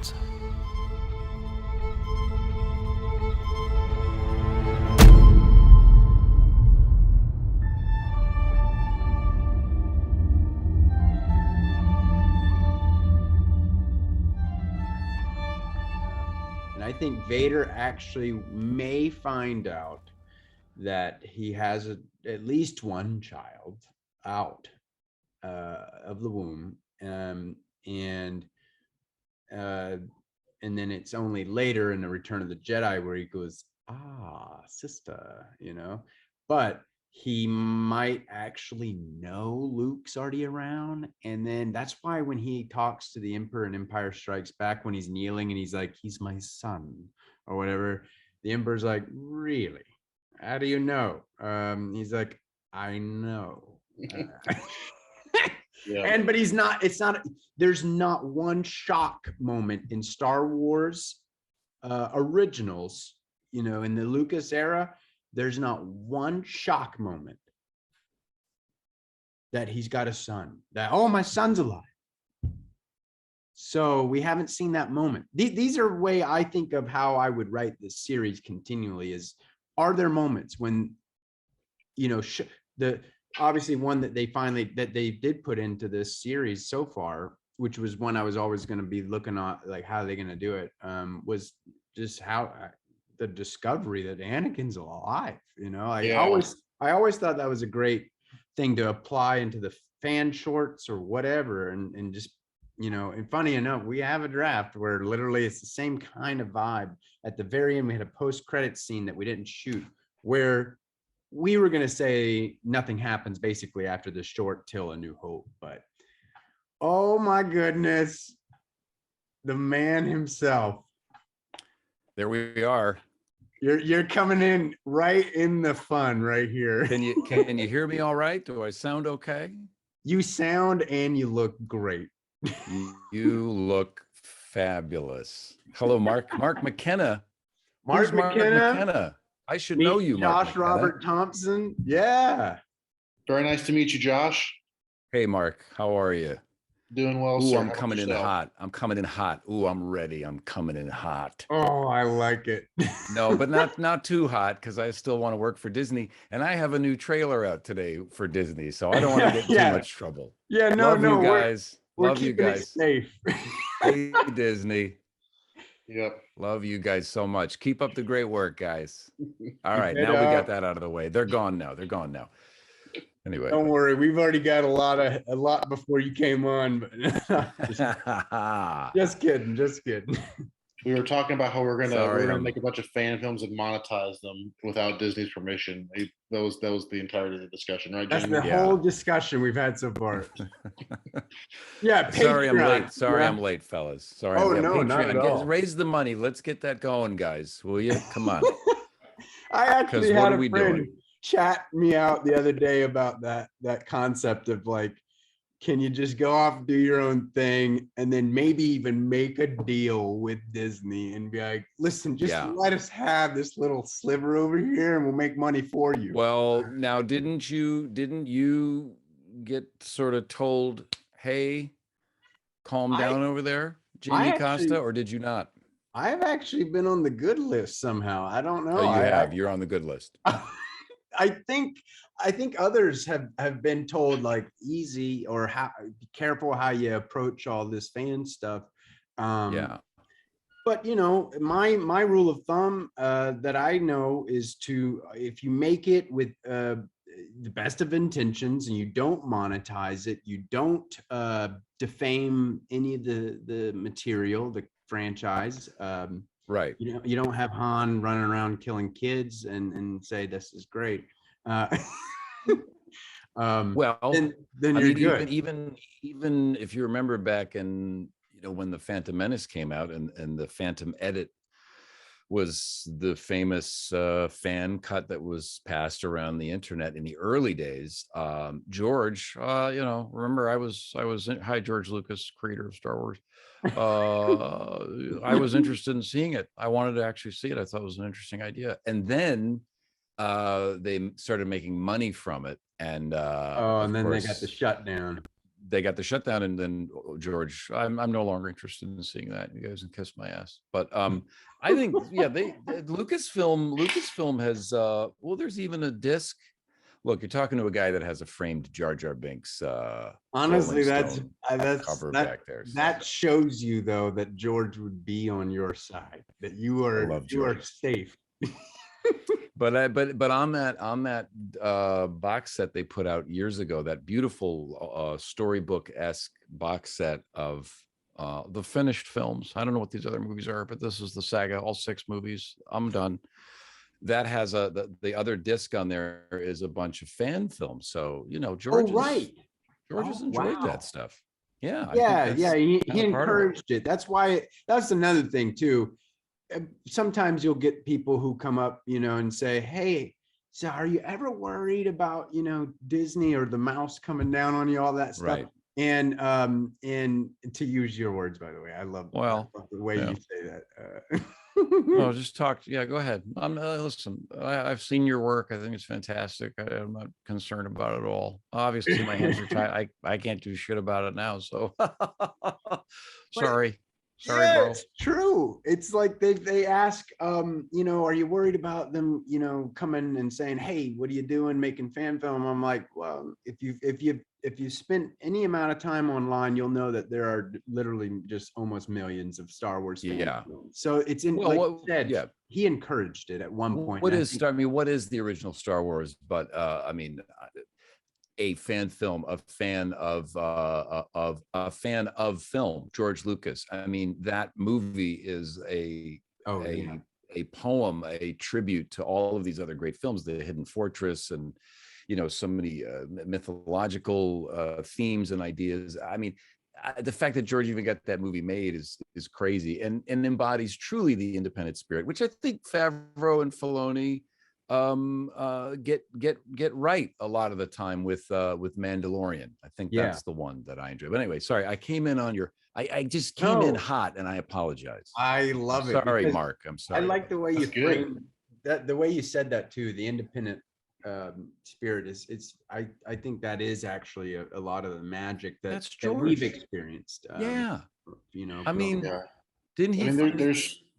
words. And I think Vader actually may find out that he has at least one child out of the womb, and then it's only later in the Return of the Jedi where he goes, sister, but he might actually know Luke's already around. And then that's why when he talks to the Emperor in Empire Strikes Back, when he's kneeling and he's like, he's my son or whatever, the Emperor's like, really? How do you know? He's like, I know. Yeah. But there's not one shock moment in Star Wars originals, in the Lucas era. There's not one shock moment that he's got a son, that, oh, my son's alive. So we haven't seen that moment. These are way I think of how I would write this series continually is, are there moments when, obviously one that they did put into this series so far, which was one I was always going to be looking at, like, how are they going to do it, was just how the discovery that Anakin's alive. I always thought that was a great thing to apply into the fan shorts or whatever, and just, and funny enough, we have a draft where literally it's the same kind of vibe. At the very end, we had a post-credit scene that we didn't shoot, where we were going to say nothing happens basically after the short till A New Hope, but oh my goodness, the man himself. There we are. You're coming in right in the fun right here. Can you hear me all right? Do I sound okay? You sound and you look great. You look fabulous. Hello, Mark McKenna. Mark McKenna. I should know you, Mark Josh Robert Thompson. Yeah. Very nice to meet you, Josh. Hey, Mark. How are you? Doing well, Ooh, sir. I'm coming in hot. Ooh, I'm ready. I'm coming in hot. Oh, I like it. No, but not too hot, because I still want to work for Disney, and I have a new trailer out today for Disney, so I don't want to get too much trouble. Yeah, Love you guys. Love you guys. Safe. Hey, Disney. Yep. Love you guys so much. Keep up the great work, guys. All right, now we got that out of the way. They're gone now. Anyway, don't worry, we've already got a lot before you came on, but just kidding. We were talking about how we're gonna make a bunch of fan films and monetize them without Disney's permission. That was the entirety of the discussion, right? That's the whole discussion we've had so far. Yeah. Sorry, I'm late. I'm late, fellas. Sorry. Oh, no, not at all. Raise the money. Let's get that going, guys. Will you? Come on. I actually had a friend chat me out the other day about that concept of, like, can you just go off and do your own thing, and then maybe even make a deal with Disney and be like, listen, just let us have this little sliver over here and we'll make money for you. Well, now, didn't you get sort of told, hey, calm down over there, Jamie Costa, or did you not? I've actually been on the good list somehow. I don't know. Oh, you have. You're on the good list. I think others have been told, like, easy, or be careful how you approach all this fan stuff. But my rule of thumb that I know is if you make it with the best of intentions and you don't monetize it, you don't defame any of the material, the franchise. Right. You don't have Han running around killing kids and say this is great. Well, then you're good. Even if you remember back in, when the Phantom Menace came out and the Phantom Edit was the famous fan cut that was passed around the internet in the early days. George, remember I was hi, George Lucas, creator of Star Wars. I was interested in seeing it. I wanted to actually see it. I thought it was an interesting idea. And then they started making money from it. And then they got the shutdown. they got the shutdown, and then George, I'm no longer interested in seeing that. You guys can kiss my ass. But I think Lucasfilm has well, there's even a disc. Look, you're talking to a guy that has a framed Jar Jar Binks honestly, that's cover back there. That shows you though that George would be on your side, that you are safe. But on that box set they put out years ago, that beautiful storybook-esque box set of the finished films. I don't know what these other movies are, but this is the saga, all 6 movies. I'm done. That has the other disc on there is a bunch of fan films. So George has enjoyed that stuff. Yeah, he encouraged it. That's another thing too. Sometimes you'll get people who come up, and say, hey, so are you ever worried about, Disney or the mouse coming down on you, all that stuff? Right. And to use your words, by the way, I love the way you say that. No, just talk. Yeah, go ahead. Listen, I've seen your work. I think it's fantastic. I'm not concerned about it at all. Obviously, my hands are tied. I can't do shit about it now. So sorry. Sorry, bro. It's true. It's like they ask, are you worried about them, coming and saying, hey, what are you doing making fan film? I'm like, well, if you spent any amount of time online, you'll know that there are literally just almost millions of Star Wars fan films. So it's he encouraged it at one point. What is the original Star Wars? But a fan film, a fan of film, George Lucas. I mean, that movie is a poem, a tribute to all of these other great films, The Hidden Fortress, and so many mythological themes and ideas. I mean, the fact that George even got that movie made is crazy, and embodies truly the independent spirit, which I think Favreau and Filoni get right a lot of the time with Mandalorian. I think that's the one that I enjoy. But anyway, sorry, I came in on your I just came in hot, and I apologize. I love it. Sorry, Mark. I'm sorry. I like the way you framed that, the way you said that too. The independent spirit is I think that is actually a lot of the magic that we've experienced. I mean, didn't he?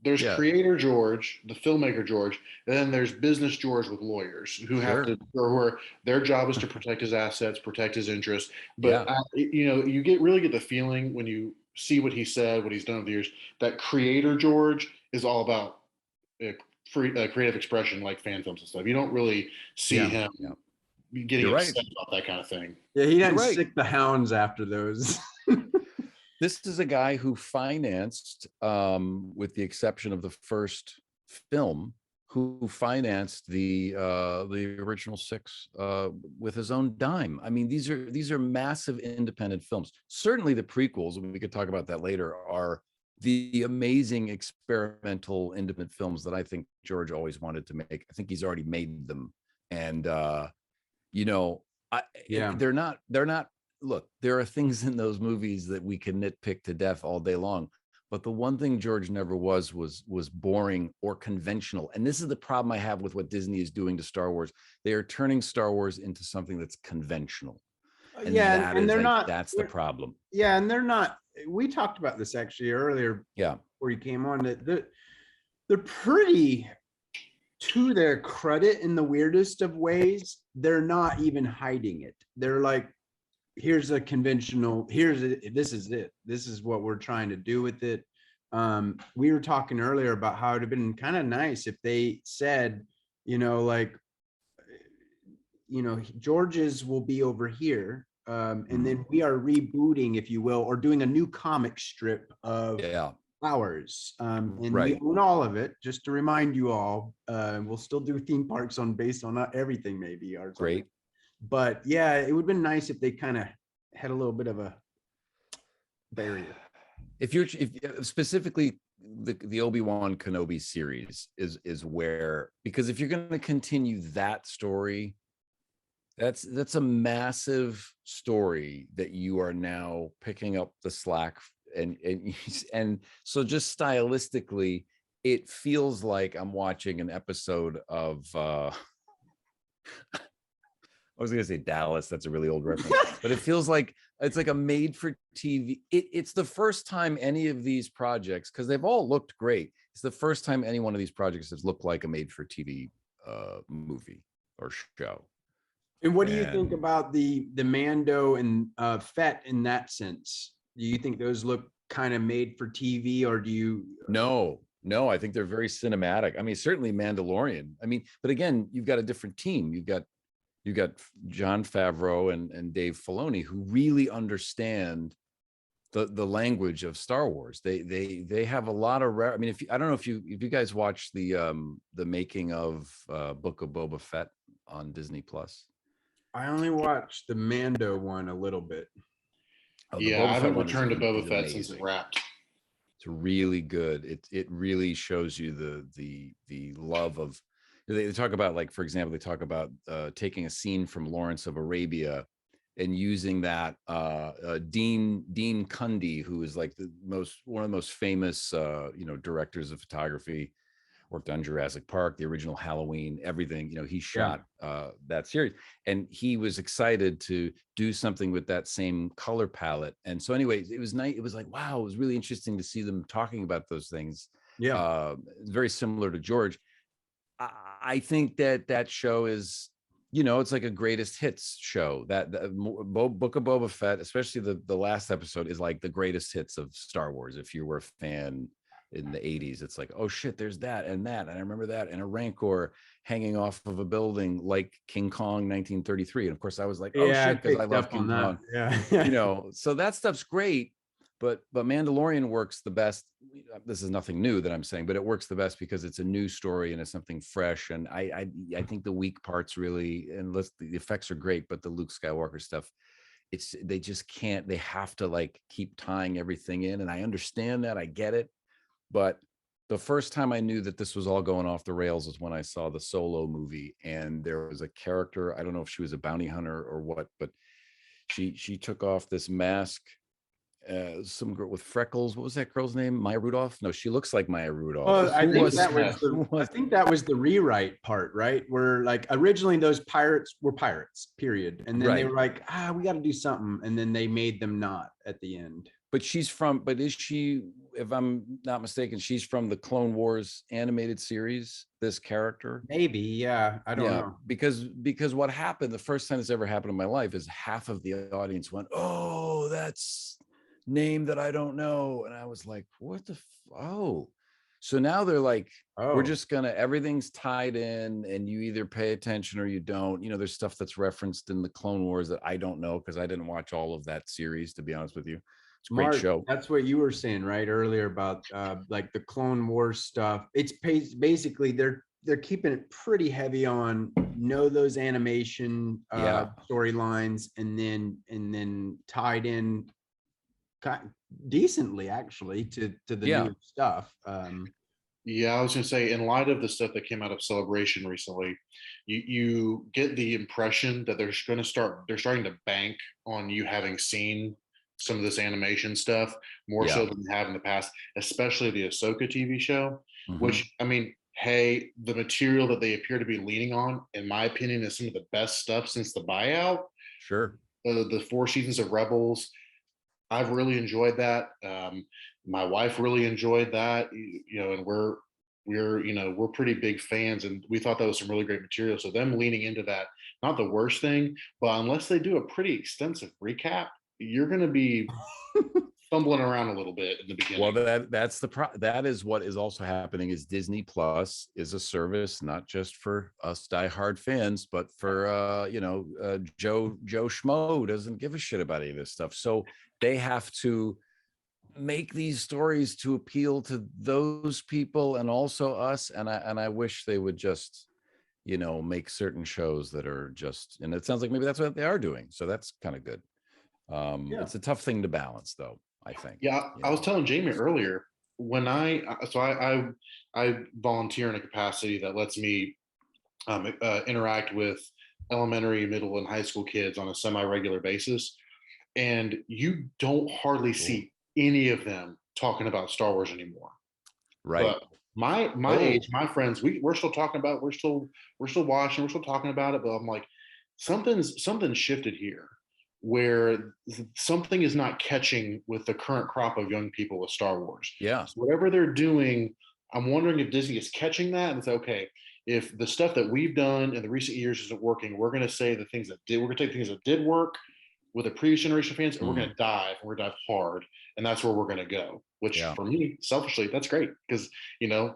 There's creator George, the filmmaker George, and then there's business George with lawyers who have to, or their job is to protect his assets, protect his interests. But you really get the feeling when you see what he said, what he's done over the years, that creator George is all about free creative expression, like fan films and stuff. You don't really see him getting upset about that kind of thing. Yeah, he doesn't stick the hounds after those. This is a guy who financed, with the exception of the first film, who financed the original 6 with his own dime. I mean, these are massive independent films. Certainly the prequels, and we could talk about that later, are the amazing experimental independent films that I think George always wanted to make. I think he's already made them, and they're not. Look, there are things in those movies that we can nitpick to death all day long, but the one thing George never was boring or conventional. And this is the problem I have with what Disney is doing to Star Wars. They are turning Star Wars into something that's conventional. And that's the problem. Yeah, and they're not. We talked about this actually earlier. Yeah, before you came on, that they're pretty, to their credit, in the weirdest of ways. They're not even hiding it. They're like, here's a conventional, this is it. This is what we're trying to do with it. We were talking earlier about how it'd have been kind of nice if they said, George's will be over here. And then we are rebooting, if you will, or doing a new comic strip of ours. And we own all of it, just to remind you all. We'll still do theme parks based on not everything, maybe. Great. But yeah, it would have been nice if they kind of had a little bit of a barrier. If specifically the Obi-Wan KENOBI series is where, because if you're going to continue that story, that's a massive story that you are now picking up the slack, and so just stylistically, it feels like I'm watching an episode of I was gonna say Dallas. That's a really old reference, but it feels like it's like a made-for-TV. It's the first time any of these projects, because they've all looked great. It's the first time any one of these projects has looked like a made-for-TV movie or show. And what do you think about the Mando and Fett in that sense? Do you think those look kind of made for TV, or do you? No, I think they're very cinematic. I mean, certainly Mandalorian. I mean, but again, you've got a different team. You've got Jon Favreau and Dave Filoni, who really understand the language of Star Wars. They have a lot of I mean, I don't know if you guys watch the making of Book of Boba Fett on Disney Plus. I only watched the Mando one a little bit. Oh, yeah, I haven't returned to Boba Fett since it wrapped. It's really good. It really shows you the love of. They talk about, like, for example, they talk about taking a scene from Lawrence of Arabia and using that Dean Cundey, who is like one of the most famous directors of photography, worked on Jurassic Park, the original Halloween, everything. He shot that series, and he was excited to do something with that same color palette. And so, anyways, it was nice. It was like, wow, it was really interesting to see them talking about those things. Yeah, very similar to George. I think that show is, it's like a greatest hits show. That Book of Boba Fett, especially the last episode, is like the greatest hits of Star Wars. If you were a fan in the 80s, it's like, oh shit, there's that, and I remember that, and a Rancor hanging off of a building like King Kong 1933. And of course I was like, oh shit, because I love King Kong. Yeah. So that stuff's great. But Mandalorian works the best. This is nothing new that I'm saying, but it works the best because it's a new story and it's something fresh. And I think the weak parts really, and the effects are great, but the Luke Skywalker stuff, they just can't. They have to like keep tying everything in. And I understand that. I get it. But the first time I knew that this was all going off the rails was when I saw the Solo movie, and there was a character. I don't know if she was a bounty hunter or what, but she took off this mask. Some girl with freckles. What was that girl's name? Maya Rudolph? No, she looks like Maya Rudolph. Well, I think that was the rewrite part, right? Where like originally those pirates were pirates, period. And then they were like, we got to do something. And then they made them not at the end. But is she, if I'm not mistaken, she's from the Clone Wars animated series, this character? Maybe, yeah. I don't know. Because what happened, the first time this ever happened in my life, is half of the audience went, oh, that's name that I don't know. And I was like, what the so now they're like, we're just gonna, everything's tied in, and you either pay attention or you don't. There's stuff that's referenced in the Clone Wars that I don't know because I didn't watch all of that series, to be honest with you. It's a great show. That's what you were saying right earlier about like the Clone Wars stuff. It's basically they're keeping it pretty heavy on those animation storylines, and then tied in decently actually to the new stuff. I was gonna say, in light of the stuff that came out of Celebration recently, you get the impression that they're starting to bank on you having seen some of this animation stuff more so than they have in the past, especially the Ahsoka TV show. Which, I mean, hey, the material that they appear to be leaning on, in my opinion, is some of the best stuff since the buyout. Sure. The 4 seasons of Rebels, I've really enjoyed that. My wife really enjoyed that, and we're pretty big fans, and we thought that was some really great material. So them leaning into that, not the worst thing, but unless they do a pretty extensive recap, you're going to be fumbling around a little bit in the beginning. Well, that is what is also happening. Is Disney Plus is a service not just for us diehard fans, but for Joe Schmo who doesn't give a shit about any of this stuff. So they have to make these stories to appeal to those people and also us. And I wish they would just make certain shows that are just, and it sounds like maybe that's what they are doing. So that's kind of good. It's a tough thing to balance, though, I think. I was telling Jamie earlier, when I volunteer in a capacity that lets me interact with elementary, middle, and high school kids on a semi-regular basis, and you don't hardly see any of them talking about Star Wars anymore. Right. But my age, my friends, we're still talking about, we're still watching, we're still talking about it. But I'm like, something shifted here, where something is not catching with the current crop of young people with Star Wars. Yeah. So whatever they're doing, I'm wondering if Disney is catching that and say, okay, if the stuff that we've done in the recent years isn't working, we're going to say the things that did. We're going to take things that did work with a previous generation of fans, and we're going to dive. We're going to dive hard, and that's where we're going to go. Which for me, selfishly, that's great because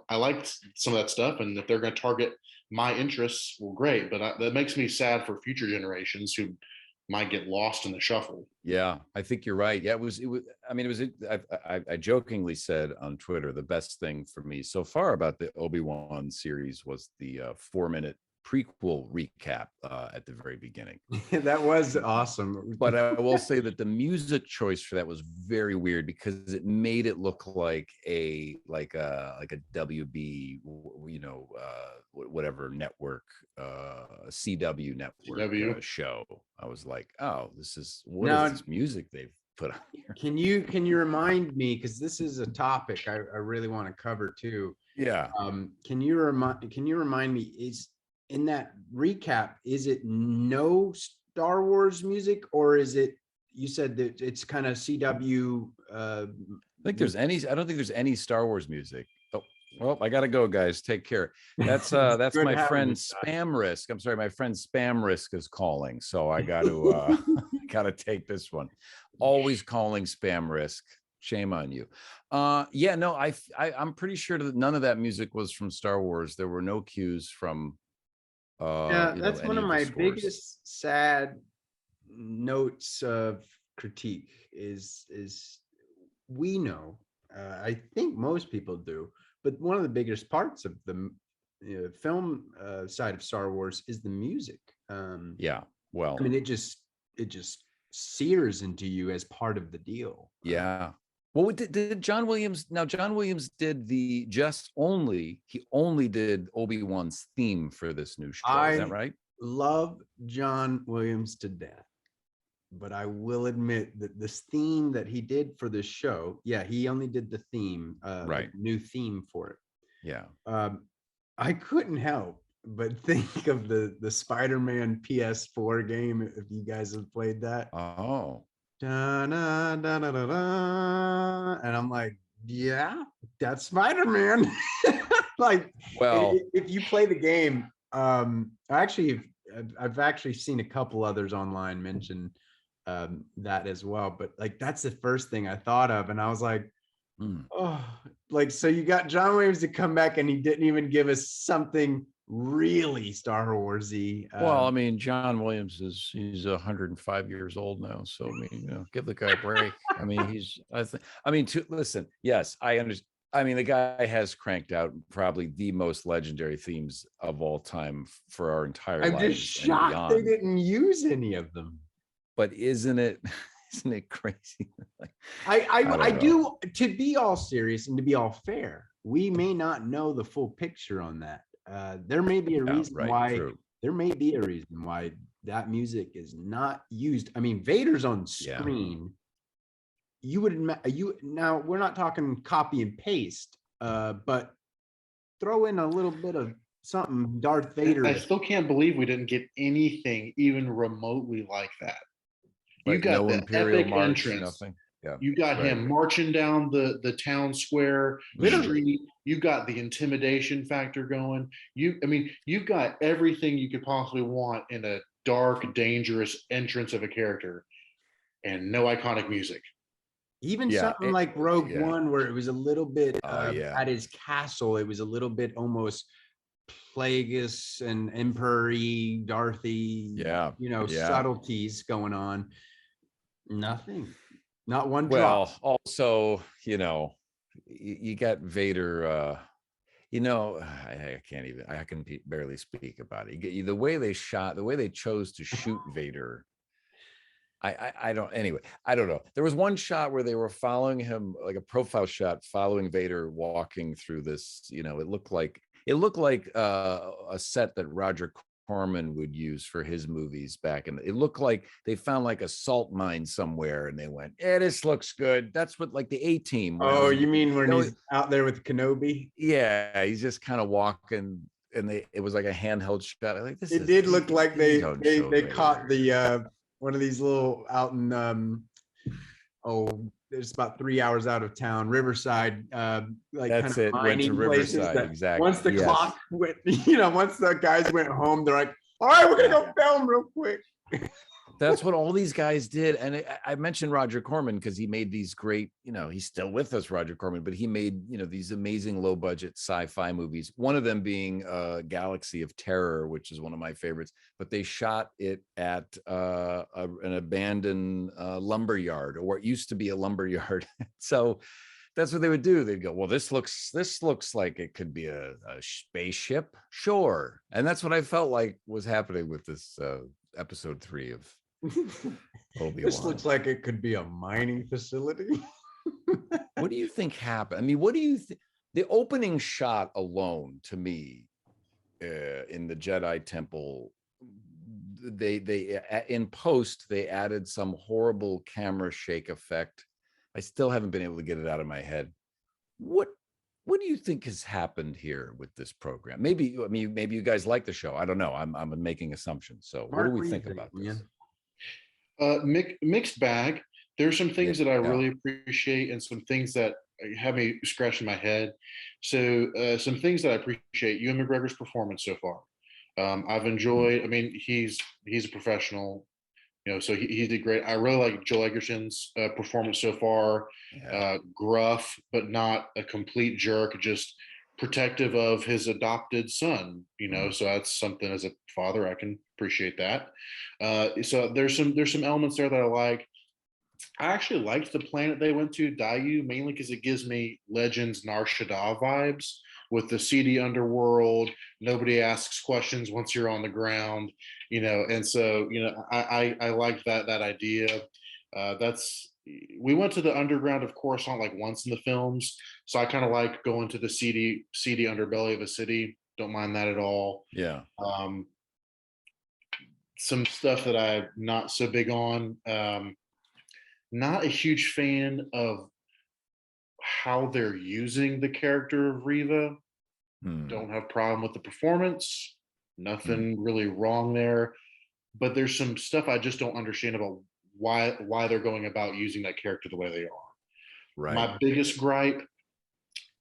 I liked some of that stuff, and if they're going to target my interests, well, great. But that makes me sad for future generations who might get lost in the shuffle. Yeah, I think you're right. Yeah, it was. I mean, it was. I jokingly said on Twitter, the best thing for me so far about the Obi-Wan series was the 4-minute prequel recap at the very beginning. That was awesome. But I will say that the music choice for that was very weird because it made it look like a WB, whatever network, CW network show. I was like, oh, what is this music they've put on here? Can you remind me, because this is a topic I really want to cover too. Yeah. Can you remind me, is in that recap, is it no Star Wars music, or is it, you said that it's kind of CW? I don't think there's any Star Wars music. Oh, well, I gotta go, guys. Take care. That's my friend Spam Risk. I'm sorry, my friend Spam Risk is calling, so I got to gotta take this one. Always calling Spam Risk. Shame on you. I'm pretty sure that none of that music was from Star Wars. There were no cues from. That's one of my biggest sad notes of critique is we know, I think most people do, but one of the biggest parts of the film side of Star Wars is the music. Well, I mean, it just sears into you as part of the deal. Yeah. Well, did John Williams? Now, John Williams did he only did Obi-Wan's theme for this new show. Is that right? Love John Williams to death, but I will admit that this theme that he did for this show, he only did the theme, right? New theme for it. Yeah. I couldn't help but think of the Spider-Man PS4 game. If you guys have played that. Oh. Da, da, da, da, da, da. And I'm like, yeah, that's Spider-Man. Like, well, if you play the game, I've actually seen a couple others online mention that as well, but like that's the first thing I thought of, and I was like, oh, like, so you got John Williams to come back and he didn't even give us something really Star Warsy. Well, I mean, John Williams he's 105 years old now, so I mean, give the guy a break. I mean, listen, yes, I understand. I mean, the guy has cranked out probably the most legendary themes of all time for our entire lives. I'm just shocked they didn't use any of them. But isn't it crazy? I do, to be all serious and to be all fair, we may not know the full picture on that. There may be a reason why that music is not used. I mean, Vader's on screen. Now we're not talking copy and paste, but throw in a little bit of something Darth Vader. I still can't believe we didn't get anything even remotely like that. You got the Imperial epic March, entrance. Nothing. Yeah. You got him marching down the town square street. You got the intimidation factor going. You've got everything you could possibly want in a dark, dangerous entrance of a character, and no iconic music. Even something like Rogue One, where it was a little bit at his castle, it was a little bit almost Plagueis and Emperor-y, Darthy, subtleties going on. Nothing. Not one drop. Well, also, you got Vader, I can't even, I can barely speak about it. The way they chose to shoot Vader, I don't know. There was one shot where they were following him, like a profile shot following Vader walking through this, it looked like a set that Roger Corman would use for his movies back in it looked like they found like a salt mine somewhere and they went, this looks good. That's what, like the A-Team. Oh, you mean when he's out there with KENOBI? Yeah, he's just kind of walking it was like a handheld shot. I like this. It did look like they caught Vader. the one of these little out in there's about 3 hours out of town, Riverside, like That's kind of it. Went to mining places Riverside, that exactly. once the Yes. clock went, once the guys went home, they're like, all right, we're gonna go film real quick. That's what all these guys did. And I mentioned Roger Corman because he made these great, he's still with us, Roger Corman, but he made, these amazing low budget sci-fi movies. One of them being Galaxy of Terror, which is one of my favorites, but they shot it at an abandoned lumber yard, or what used to be a lumber yard. So that's what they would do. They'd go, well, this looks like it could be a spaceship. Sure. And that's what I felt like was happening with this episode 3 of Obi-Wan. This looks like it could be a mining facility. What do you think happened? I mean, what do you think? The opening shot alone, to me, in the Jedi Temple, they in post they added some horrible camera shake effect. I still haven't been able to get it out of my head. What do you think has happened here with this program? Maybe you guys like the show. I don't know. I'm making assumptions. So what do we think about this? Mixed bag. There's some things that I really appreciate and some things that have me scratching my head. So some things that I appreciate: Ewan McGregor's performance so far. I've enjoyed. I mean, he's a professional, so he did great. I really like Joel Egerton's performance so far. Gruff, but not a complete jerk. Just protective of his adopted son. So that's something as a father I can appreciate that. So there's some elements there that I like. I actually liked the planet they went to, Dayu, mainly because it gives me Legends Nar Shaddaa vibes with the seedy underworld. Nobody asks questions once you're on the ground, and so I like that idea. We went to the underground of Coruscant like once in the films, so I kind of like going to the seedy underbelly of a city. Don't mind that at all. Yeah. Some stuff that I'm not so big on. Not a huge fan of how they're using the character of Reva. Don't have problem with the performance. Nothing really wrong there. But there's some stuff I just don't understand about why they're going about using that character the way they are. Right. My biggest gripe: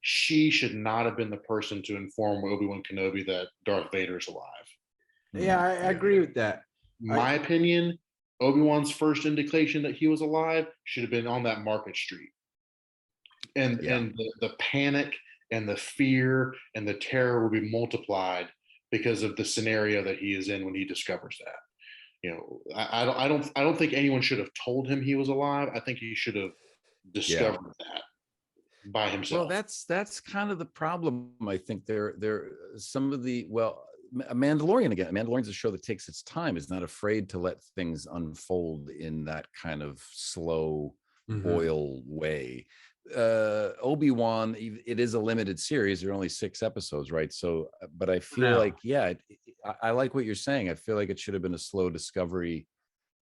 she should not have been the person to inform Obi-Wan Kenobi that Darth Vader is alive. Yeah, I agree with that. My opinion: Obi-Wan's first indication that he was alive should have been on that Market Street. And the panic and the fear and the terror will be multiplied because of the scenario that he is in when he discovers that. I don't think anyone should have told him he was alive. I think he should have discovered that by himself. Well, that's kind of the problem. I think there some of the Mandalorian again. Mandalorian's a show that takes its time, is not afraid to let things unfold in that kind of slow boil way. Obi-Wan, it is a limited series. There are only 6 episodes, right? So, but I feel like, I like what you're saying. I feel like it should have been a slow discovery.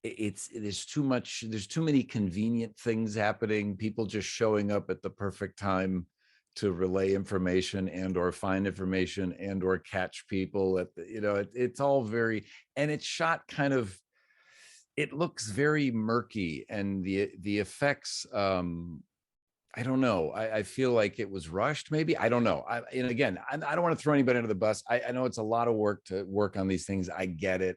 There's too much. There's too many convenient things happening. People just showing up at the perfect time to relay information and or find information and or catch people at the, it's all very, and it's shot kind of, it looks very murky, and the effects, I don't know. I feel like it was rushed, maybe. I don't know. And again, I don't want to throw anybody under the bus. I know it's a lot of work to work on these things. I get it.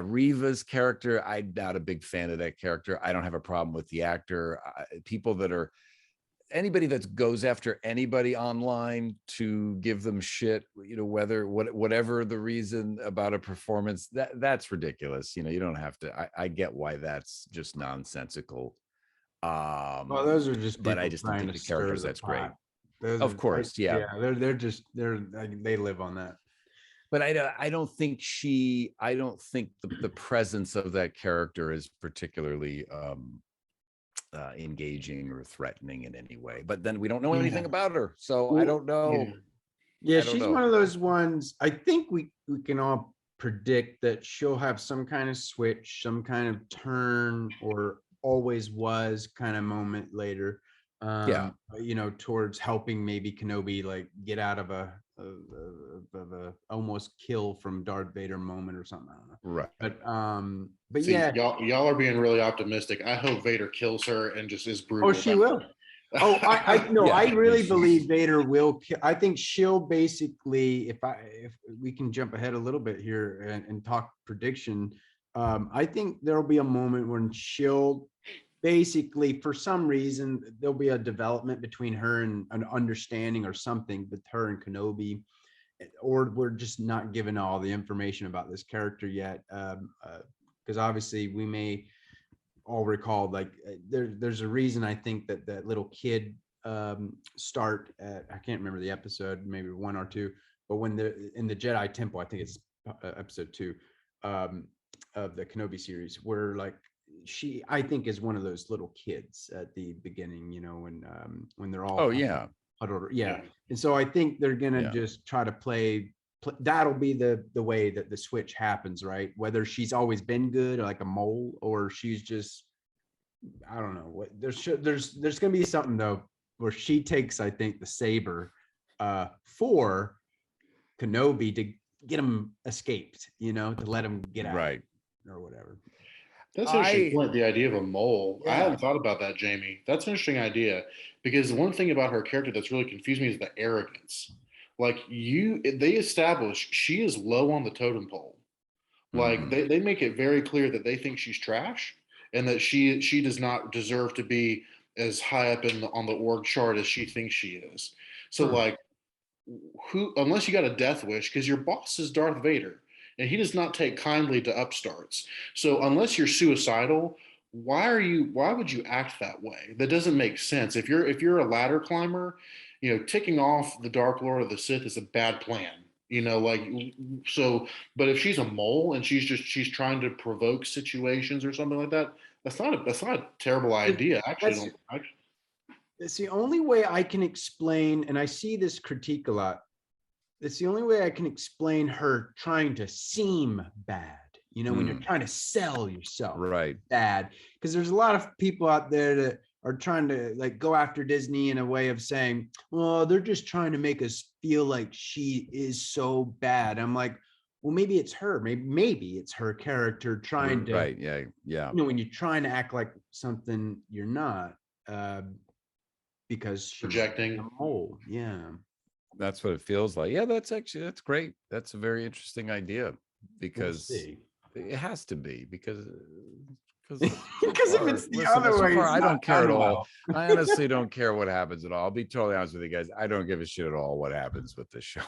Reva's character, I'm not a big fan of that character. I don't have a problem with the actor. Anybody that goes after anybody online to give them shit, whatever the reason about a performance, that's ridiculous. You don't have to. I get why that's just nonsensical. Well, those are just. But I just don't think the characters. That's great. Of course, they live on that. But I don't think the presence of that character is particularly engaging or threatening in any way. But then we don't know anything about her, so I don't know. Yeah, she's one of those ones. I think we can all predict that she'll have some kind of switch, some kind of turn, or always was kind of moment later. you know, towards helping maybe Kenobi like get out of a almost kill from Darth Vader moment or something. I don't know. Right. But See, yeah, y'all are being really optimistic. I hope Vader kills her and just is brutal. Oh, she will. Oh, I no, I really believe Vader will kill. I think she'll basically, if we can jump ahead a little bit here and talk prediction, I think there'll be a moment when she'll basically, for some reason, there'll be a development between her and an understanding or something with her and Kenobi, or we're just not given all the information about this character yet, because obviously we may all recall, like there's a reason I think that little kid start at, I can't remember the episode, maybe 1 or 2, but when they're in the Jedi Temple, I think it's episode 2 of the Kenobi series, where like she, I think, is one of those little kids at the beginning, you know, when they're all huddled, and so I think they're gonna just try to play that'll be the way that the switch happens, right? Whether she's always been good, or like a mole, or she's just, I don't know what. There's gonna be something though where she takes, I think, the saber for Kenobi to get him escaped, you know, to let him get out, right, or whatever. That's an interesting point, the idea of a mole. I hadn't thought about that, Jamie. That's an interesting idea, because one thing about her character that's really confused me is the arrogance. Like they establish she is low on the totem pole. Like they make it very clear that they think she's trash, and that she does not deserve to be as high up on the org chart as she thinks she is. So like, who, unless you got a death wish, because your boss is Darth Vader, and he does not take kindly to upstarts. So unless you're suicidal, why would you act that way? That doesn't make sense. If you're a ladder climber, you know, ticking off the Dark Lord of the Sith is a bad plan. You know, like, so, but if she's a mole and she's trying to provoke situations or something like that, that's not a terrible idea. Actually, it's the only way I can explain, and I see this critique a lot. It's the only way I can explain her trying to seem bad. You know, when you're trying to sell yourself, right, bad, because there's a lot of people out there that are trying to like go after Disney in a way of saying, well, they're just trying to make us feel like she is so bad. I'm like, well, maybe it's her. Maybe it's her character trying to, right, yeah. You know, when you're trying to act like something you're not, because she's projecting. A mole. Yeah, that's what it feels like. Yeah, that's great. That's a very interesting idea, because it has to be, because if it's the other way, I don't care at all. I honestly don't care what happens at all. I'll be totally honest with you guys. I don't give a shit at all what happens with this show.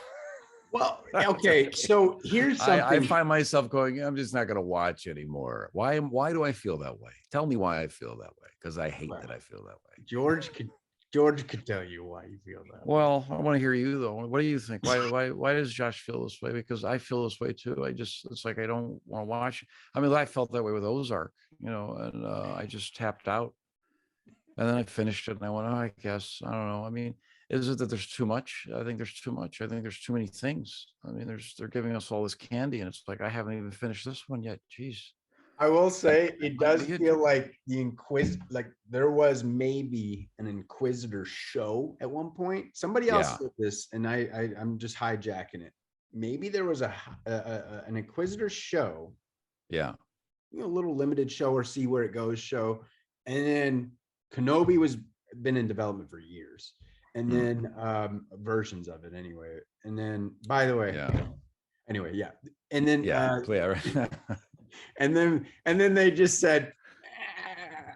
Well, okay. So here's something. I find myself going, I'm just not going to watch anymore. Why do I feel that way? Tell me why I feel that way, because I hate that I feel that way. George could tell you why you feel that way. Well, I want to hear you though. What do you think? Why does Josh feel this way? Because I feel this way too. It's like I don't want to watch. I mean, I felt that way with Ozark, you know, and I just tapped out. And then I finished it and I went, oh, I guess, I don't know. I mean, is it that there's too much? I think there's too much. I think there's too many things. I mean, they're giving us all this candy, and it's like, I haven't even finished this one yet. Jeez. I will say it does feel like like there was maybe an Inquisitor show at one point. Somebody else did this, and I'm just hijacking it. Maybe there was an Inquisitor show. Yeah. You know, a little limited show or see where it goes show. And then Kenobi was been in development for years. And then versions of it anyway. And then, by the way, anyway, and then and then they just said,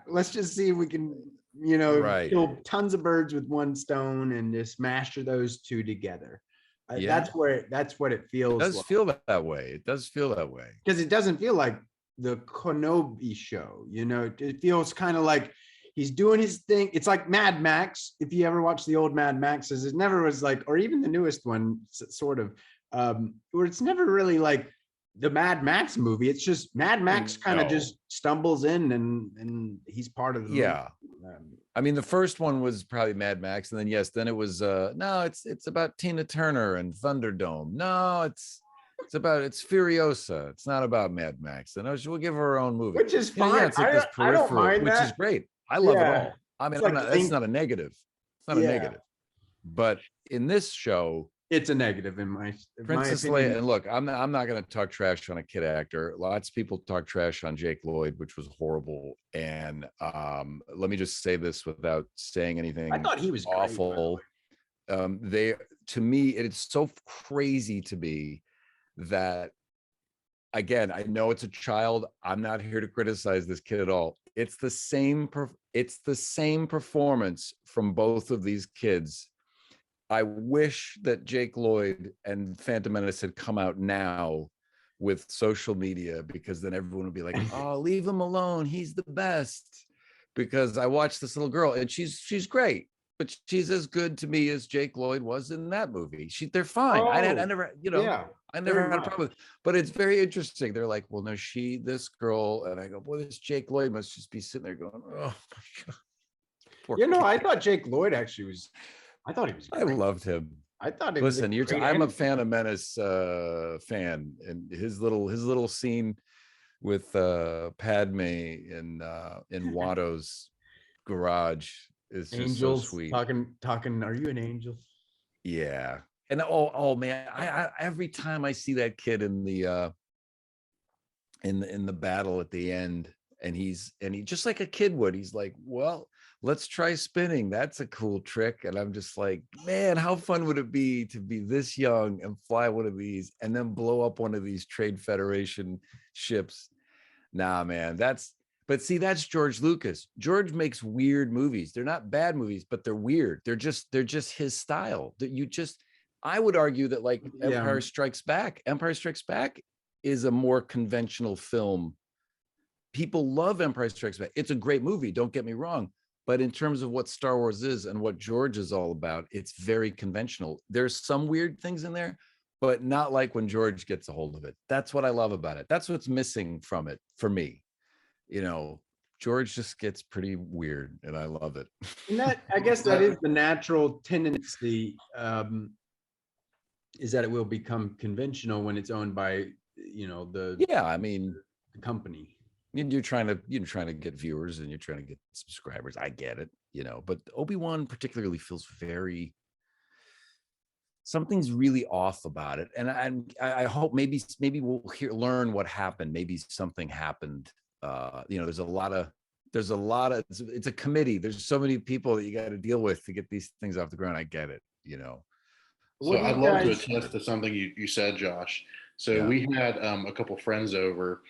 let's just see if we can, you know, kill tons of birds with one stone and just master those two together. That's what it feels. It does feel that way. It does feel that way, because it doesn't feel like the Kenobi show. You know, it feels kind of like he's doing his thing. It's like Mad Max. If you ever watch the old Mad Maxes, it never was like, or even the newest one, sort of, where it's never really like the Mad Max movie. It's just Mad Max kind of just stumbles in and he's part of the movie. I mean, the first one was probably Mad Max, and then it was no, it's about Tina Turner and Thunderdome. No, it's Furiosa. It's not about Mad Max. And we'll give her own movie, which is fine. It's like this peripheral, which is great. I love it all. I mean, like that's not a negative. It's not a negative. But in this show, it's a negative in my Princess opinion. Leia. And look, I'm not going to talk trash on a kid actor. Lots of people talk trash on Jake Lloyd, which was horrible. And let me just say this without saying anything. I thought he was awful. To me, it's so crazy to me that, again, I know it's a child. I'm not here to criticize this kid at all. It's the same performance from both of these kids. I wish that Jake Lloyd and Phantom Menace had come out now with social media, because then everyone would be like, oh, leave him alone, he's the best. Because I watched this little girl and she's great, but she's as good to me as Jake Lloyd was in that movie. They're fine. I never, I never had a problem with it. But it's very interesting. They're like, well, no, this girl, and I go, boy, this Jake Lloyd must just be sitting there going, oh my God. Poor kid. I thought Jake Lloyd actually was. I thought he was great. I loved him. I thought he Listen, I'm a Phantom Menace fan, and his little scene with Padme in Watto's garage is just so sweet. Talking. Are you an angel? Yeah. And oh man, I every time I see that kid in the battle at the end, and he just like a kid would, he's like, well, let's try spinning. That's a cool trick. And I'm just like, man, how fun would it be to be this young and fly one of these and then blow up one of these Trade Federation ships? Nah, man, that's George Lucas. George makes weird movies. They're not bad movies, but they're weird. They're just his style. I would argue that, like, Empire Strikes Back is a more conventional film. People love Empire Strikes Back. It's a great movie, don't get me wrong. But in terms of what Star Wars is and what George is all about, it's very conventional. There's some weird things in there, but not like when George gets a hold of it. That's what I love about it. That's what's missing from it for me. George just gets pretty weird, and I love it. And I guess that is the natural tendency, is that it will become conventional when it's owned by, the company. You're trying to get viewers and you're trying to get subscribers. I get it, but Obi-Wan particularly feels something's really off about it. And I hope maybe we'll learn what happened. Maybe something happened. There's a lot of, it's a committee. There's so many people that you got to deal with to get these things off the ground. I get it, So I'd love to attest to something you said, Josh. So we had a couple friends over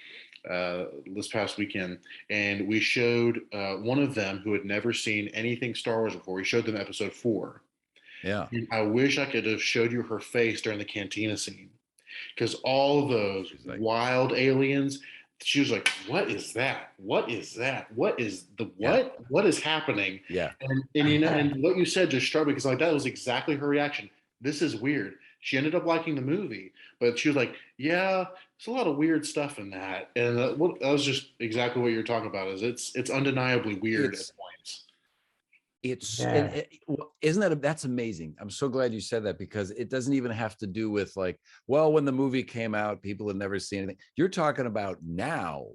this past weekend, and we showed one of them who had never seen anything Star Wars before. We showed them episode 4. Yeah. And I wish I could have showed you her face during the cantina scene, because all of those wild aliens, she was like, what is that? What is that? What is the what? Yeah. What is happening? Yeah. And what you said just struck me, because like that was exactly her reaction. This is weird. She ended up liking the movie, but she was like, yeah, there's a lot of weird stuff in that. And that was just exactly what you're talking about. It's undeniably weird at points. That's amazing. I'm so glad you said that, because it doesn't even have to do with like, well, when the movie came out, people had never seen anything. You're talking about now.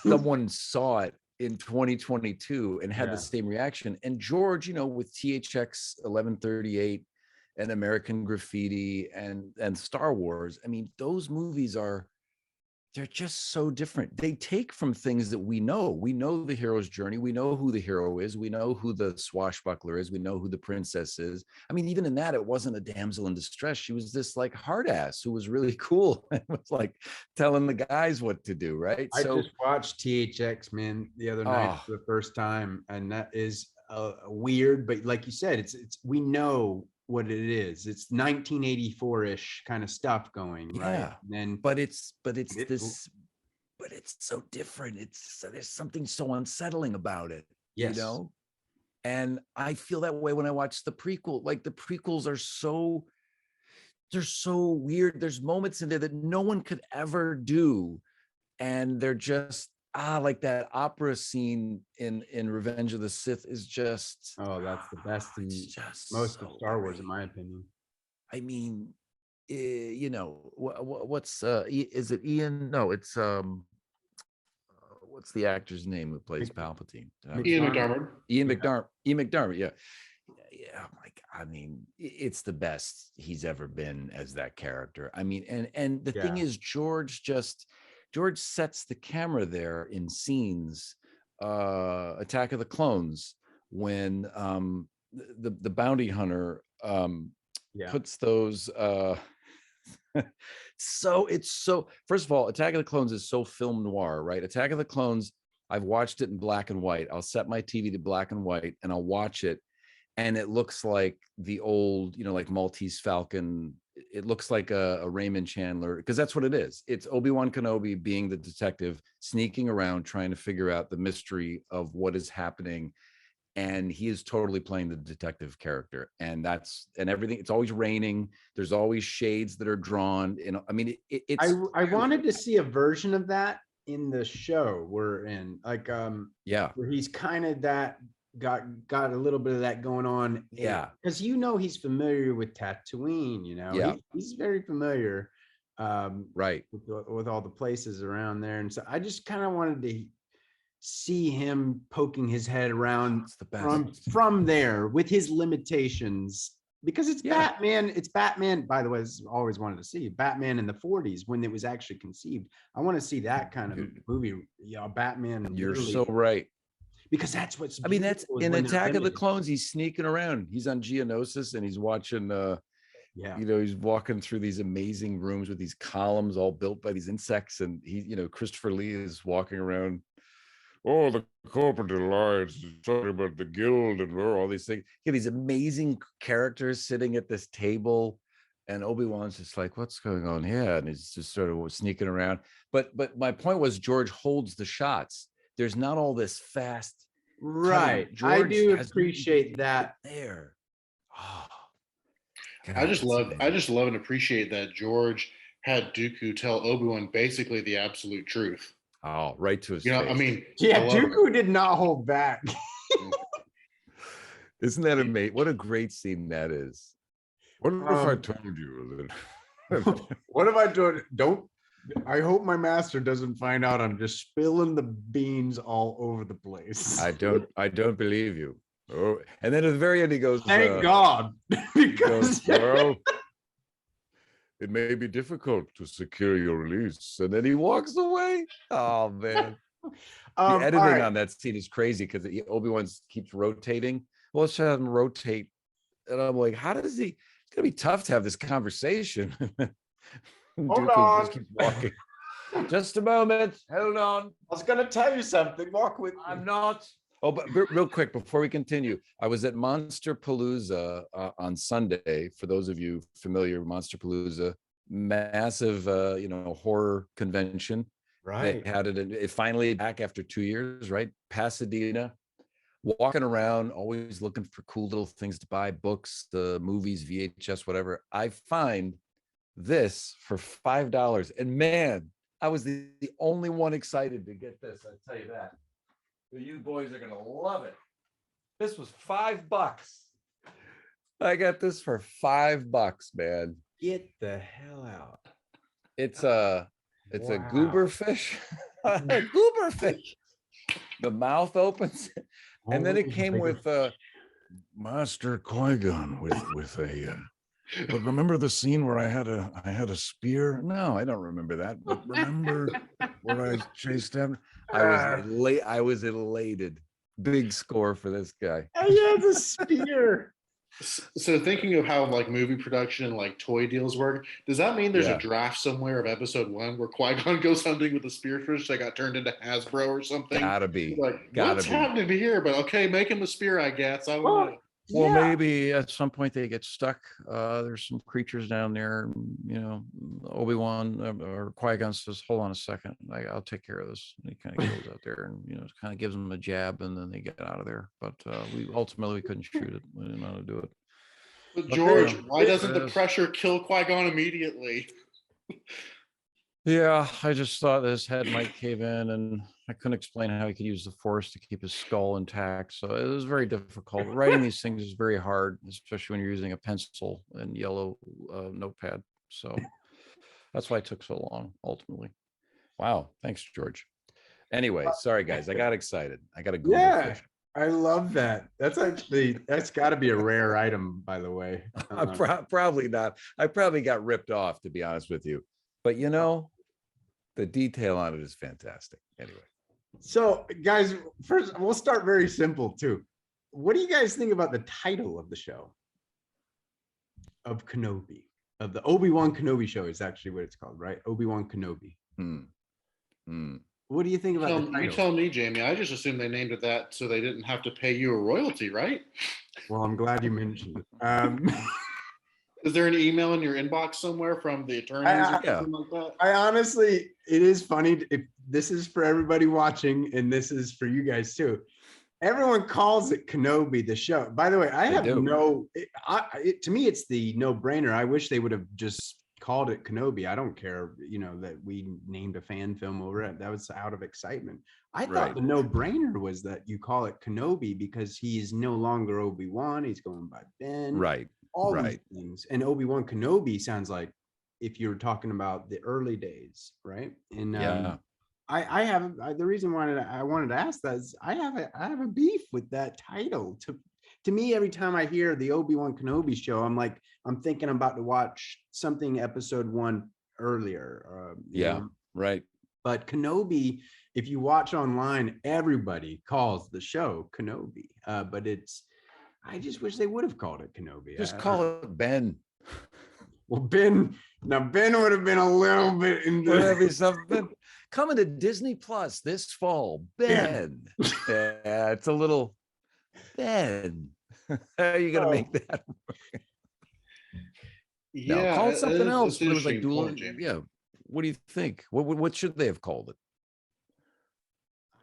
Someone saw it in 2022 and had the same reaction. And George, with THX 1138 and American Graffiti and Star Wars, I mean, those movies they're just so different. They take from things that we know. We know the hero's journey. We know who the hero is. We know who the swashbuckler is. We know who the princess is. I mean, even in that, it wasn't a damsel in distress. She was this like hard ass who was really cool and was like telling the guys what to do, right? I just watched THX, man, the other night for the first time, and that is weird, but like you said, it's we know what it is. It's 1984-ish kind of stuff going, right? And but it's so different. There's something so unsettling about it. Yes. And I feel that way when I watch the prequel. Like the prequels they're so weird. There's moments in there that no one could ever do, and they're just like that opera scene in Revenge of the Sith is just that's the best in most of Star Wars, in my opinion. I mean, what's is it Ian? No, it's what's the actor's name who plays Palpatine? Ian McDiarmid. Ian McDiarmid. Yeah. Like, I mean, it's the best he's ever been as that character. I mean, and the thing is, George sets the camera there in scenes, Attack of the Clones, when the bounty hunter puts those it's so first of all, Attack of the Clones is so film noir, right? Attack of the Clones, I've watched it in black and white. I'll set my TV to black and white and I'll watch it, and it looks like the old, like Maltese Falcon. It looks like a Raymond Chandler, because that's what it is. It's Obi-Wan Kenobi being the detective, sneaking around trying to figure out the mystery of what is happening, and he is totally playing the detective character. And everything. It's always raining. There's always shades that are drawn. I mean, it's. I wanted to see a version of that in the show we're in, like where he's kind of that got a little bit of that going on, because he's familiar with Tatooine, he's very familiar right with all the places around there, and so I just kind of wanted to see him poking his head around from there with his limitations, because it's Batman. It's Batman, by the way. I've always wanted to see Batman in the 40s when it was actually conceived. I want to see that kind of movie. Batman. You're so right. Because that's what's. I mean, that's in Attack of the Clones. He's sneaking around. He's on Geonosis, and he's watching. He's walking through these amazing rooms with these columns all built by these insects, and Christopher Lee is walking around. Oh, the corporate alliance is talking about the guild and all these things. These amazing characters sitting at this table, and Obi-Wan's just like, "What's going on here?" And he's just sort of sneaking around. But my point was, George holds the shots. There's not all this fast. Right. I do appreciate that. There. Oh, God, I just love and appreciate that George had Dooku tell Obi-Wan basically the absolute truth. Oh, right to his face. I mean, Dooku did not hold back. Isn't that amazing? What a great scene that is. What if I told you that? What if I don't? I hope my master doesn't find out I'm just spilling the beans all over the place. I don't believe you. Oh, and then at the very end he goes, "Thank God," because well, it may be difficult to secure your release, and then he walks away. Oh man, the editing on that scene is crazy because Obi-Wan keeps rotating. Well, let's have him rotate, and I'm like, how does he? It's gonna be tough to have this conversation. Hold on. Just keeps walking. Just a moment. Hold on. I was going to tell you something. Walk with me. I'm not. Oh, but real quick before we continue, I was at Monster Palooza on Sunday. For those of you familiar, Monster Palooza, massive, horror convention. Right. They had it finally back after 2 years, right? Pasadena. Walking around, always looking for cool little things to buy, books, the movies, VHS, whatever. I find this for $5, and man, I was the only one excited to get this. I tell you that. You boys are gonna love it. This was $5. I got this for $5, man. Get the hell out. It's a goober fish. Goober fish. The mouth opens, and then it came with Master Qui-Gon with a. But remember the scene where I had a spear? No, I don't remember that. But remember where I chased him? I was elated. Big score for this guy. I had the spear. So thinking of how like movie production and like toy deals work, does that mean there's a draft somewhere of episode 1 where Qui-Gon goes hunting with a spearfish that got turned into Hasbro or something? Gotta be. Like, what's happening here? But okay, make him a spear, I guess. I don't know. Well, maybe at some point they get stuck. There's some creatures down there. Obi-Wan or Qui-Gon says, "Hold on a second, I'll take care of this." And he kind of goes out there and kind of gives them a jab, and then they get out of there. But we ultimately couldn't shoot it. We didn't know how to do it. But George, why doesn't the pressure kill Qui-Gon immediately? Yeah, I just thought his head might cave in, and I couldn't explain how he could use the Force to keep his skull intact. So it was very difficult. Writing these things is very hard, especially when you're using a pencil and yellow notepad. So that's why it took so long, ultimately. Wow. Thanks, George. Anyway, sorry guys, I got excited. I got to go. Yeah, I love that. That's got to be a rare item, by the way. Probably not. I probably got ripped off, to be honest with you. But the detail on it is fantastic. Anyway. So, guys, first we'll start very simple too. What do you guys think about the title of the show? Of Kenobi, of the Obi-Wan Kenobi show is actually what it's called, right? Obi-Wan Kenobi. What do you think about the title? You tell me, Jamie. I just assumed they named it that so they didn't have to pay you a royalty, right? Well, I'm glad you mentioned it. Is there an email in your inbox somewhere from the attorneys or something like that? I honestly, it is funny. If this is for everybody watching, and this is for you guys too. Everyone calls it Kenobi, the show. By the way, to me, it's the no-brainer. I wish they would have just called it Kenobi. I don't care, that we named a fan film over it. That was out of excitement. I thought the no-brainer was that you call it Kenobi because he's no longer Obi-Wan. He's going by Ben. Right. All these things. And Obi-Wan Kenobi sounds like if you're talking about the early days, right? And I have the reason why I wanted to ask that is I have a beef with that title. To me, every time I hear the Obi-Wan Kenobi show, I'm thinking I'm about to watch something episode 1 earlier. Right. But Kenobi, if you watch online, everybody calls the show Kenobi. But I just wish they would have called it Kenobi. Just call it Ben. Well, Ben would have been a little bit into something. Coming to Disney Plus this fall, Ben. Yeah, it's a little Ben. How are you gonna make that work? Yeah, call it something else. It was like dual. Yeah. What do you think? What should they have called it?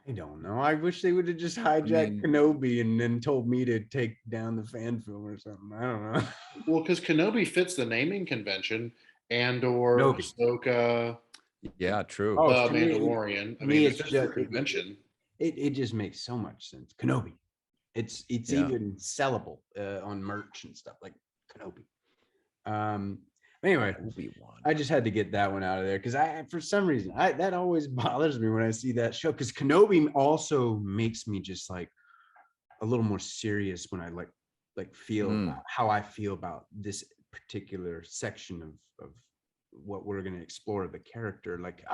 I don't know. I wish they would have just hijacked Kenobi and then told me to take down the fan film or something. I don't know. Well, because Kenobi fits the naming convention, or Ahsoka. Yeah, true. Mandalorian. It's just a convention. It just makes so much sense. Kenobi. It's even sellable on merch and stuff like Kenobi. Anyway, Obi-Wan. I just had to get that one out of there because for some reason that always bothers me when I see that show because Kenobi also makes me just like a little more serious when I like feel about how I feel about this particular section of what we're going to explore the character. Like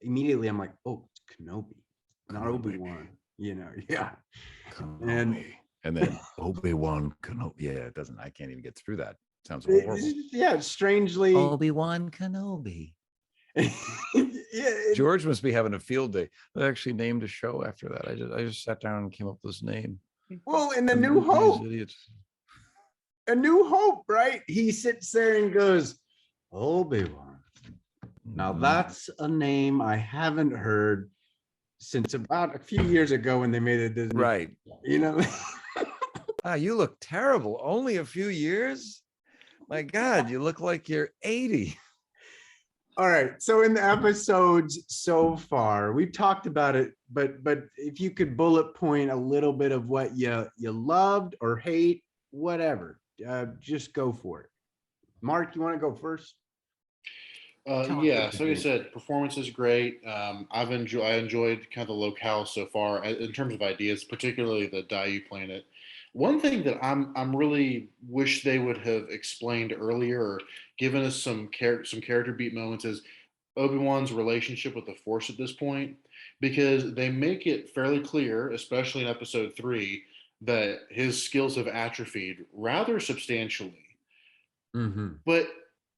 immediately I'm like, oh, it's Kenobi, not Obi-Wan. Yeah. Kenobi. And then Obi-Wan Kenobi. Yeah, it doesn't. I can't even get through that. Sounds horrible. Yeah, strangely. Obi-Wan Kenobi. George must be having a field day. I actually named a show after that. I just sat down and came up with this name. Well, in A New Hope. A New Hope, right? He sits there and goes, Obi-Wan. Now that's a name I haven't heard since about a few years ago when they made it Disney. Right. You look terrible. Only a few years? My God, you look like you're 80. All right. So in the episodes so far, we've talked about it, but if you could bullet point a little bit of what you loved or hate, whatever, just go for it. Mark, you want to go first? So you said performance is great. I enjoyed kind of the locale so far in terms of ideas, particularly the Dayu planet. One thing that I'm really wish they would have explained earlier or given us some character beat moments is Obi-Wan's relationship with the Force at this point, because they make it fairly clear, especially in episode 3, that his skills have atrophied rather substantially. Mm-hmm. But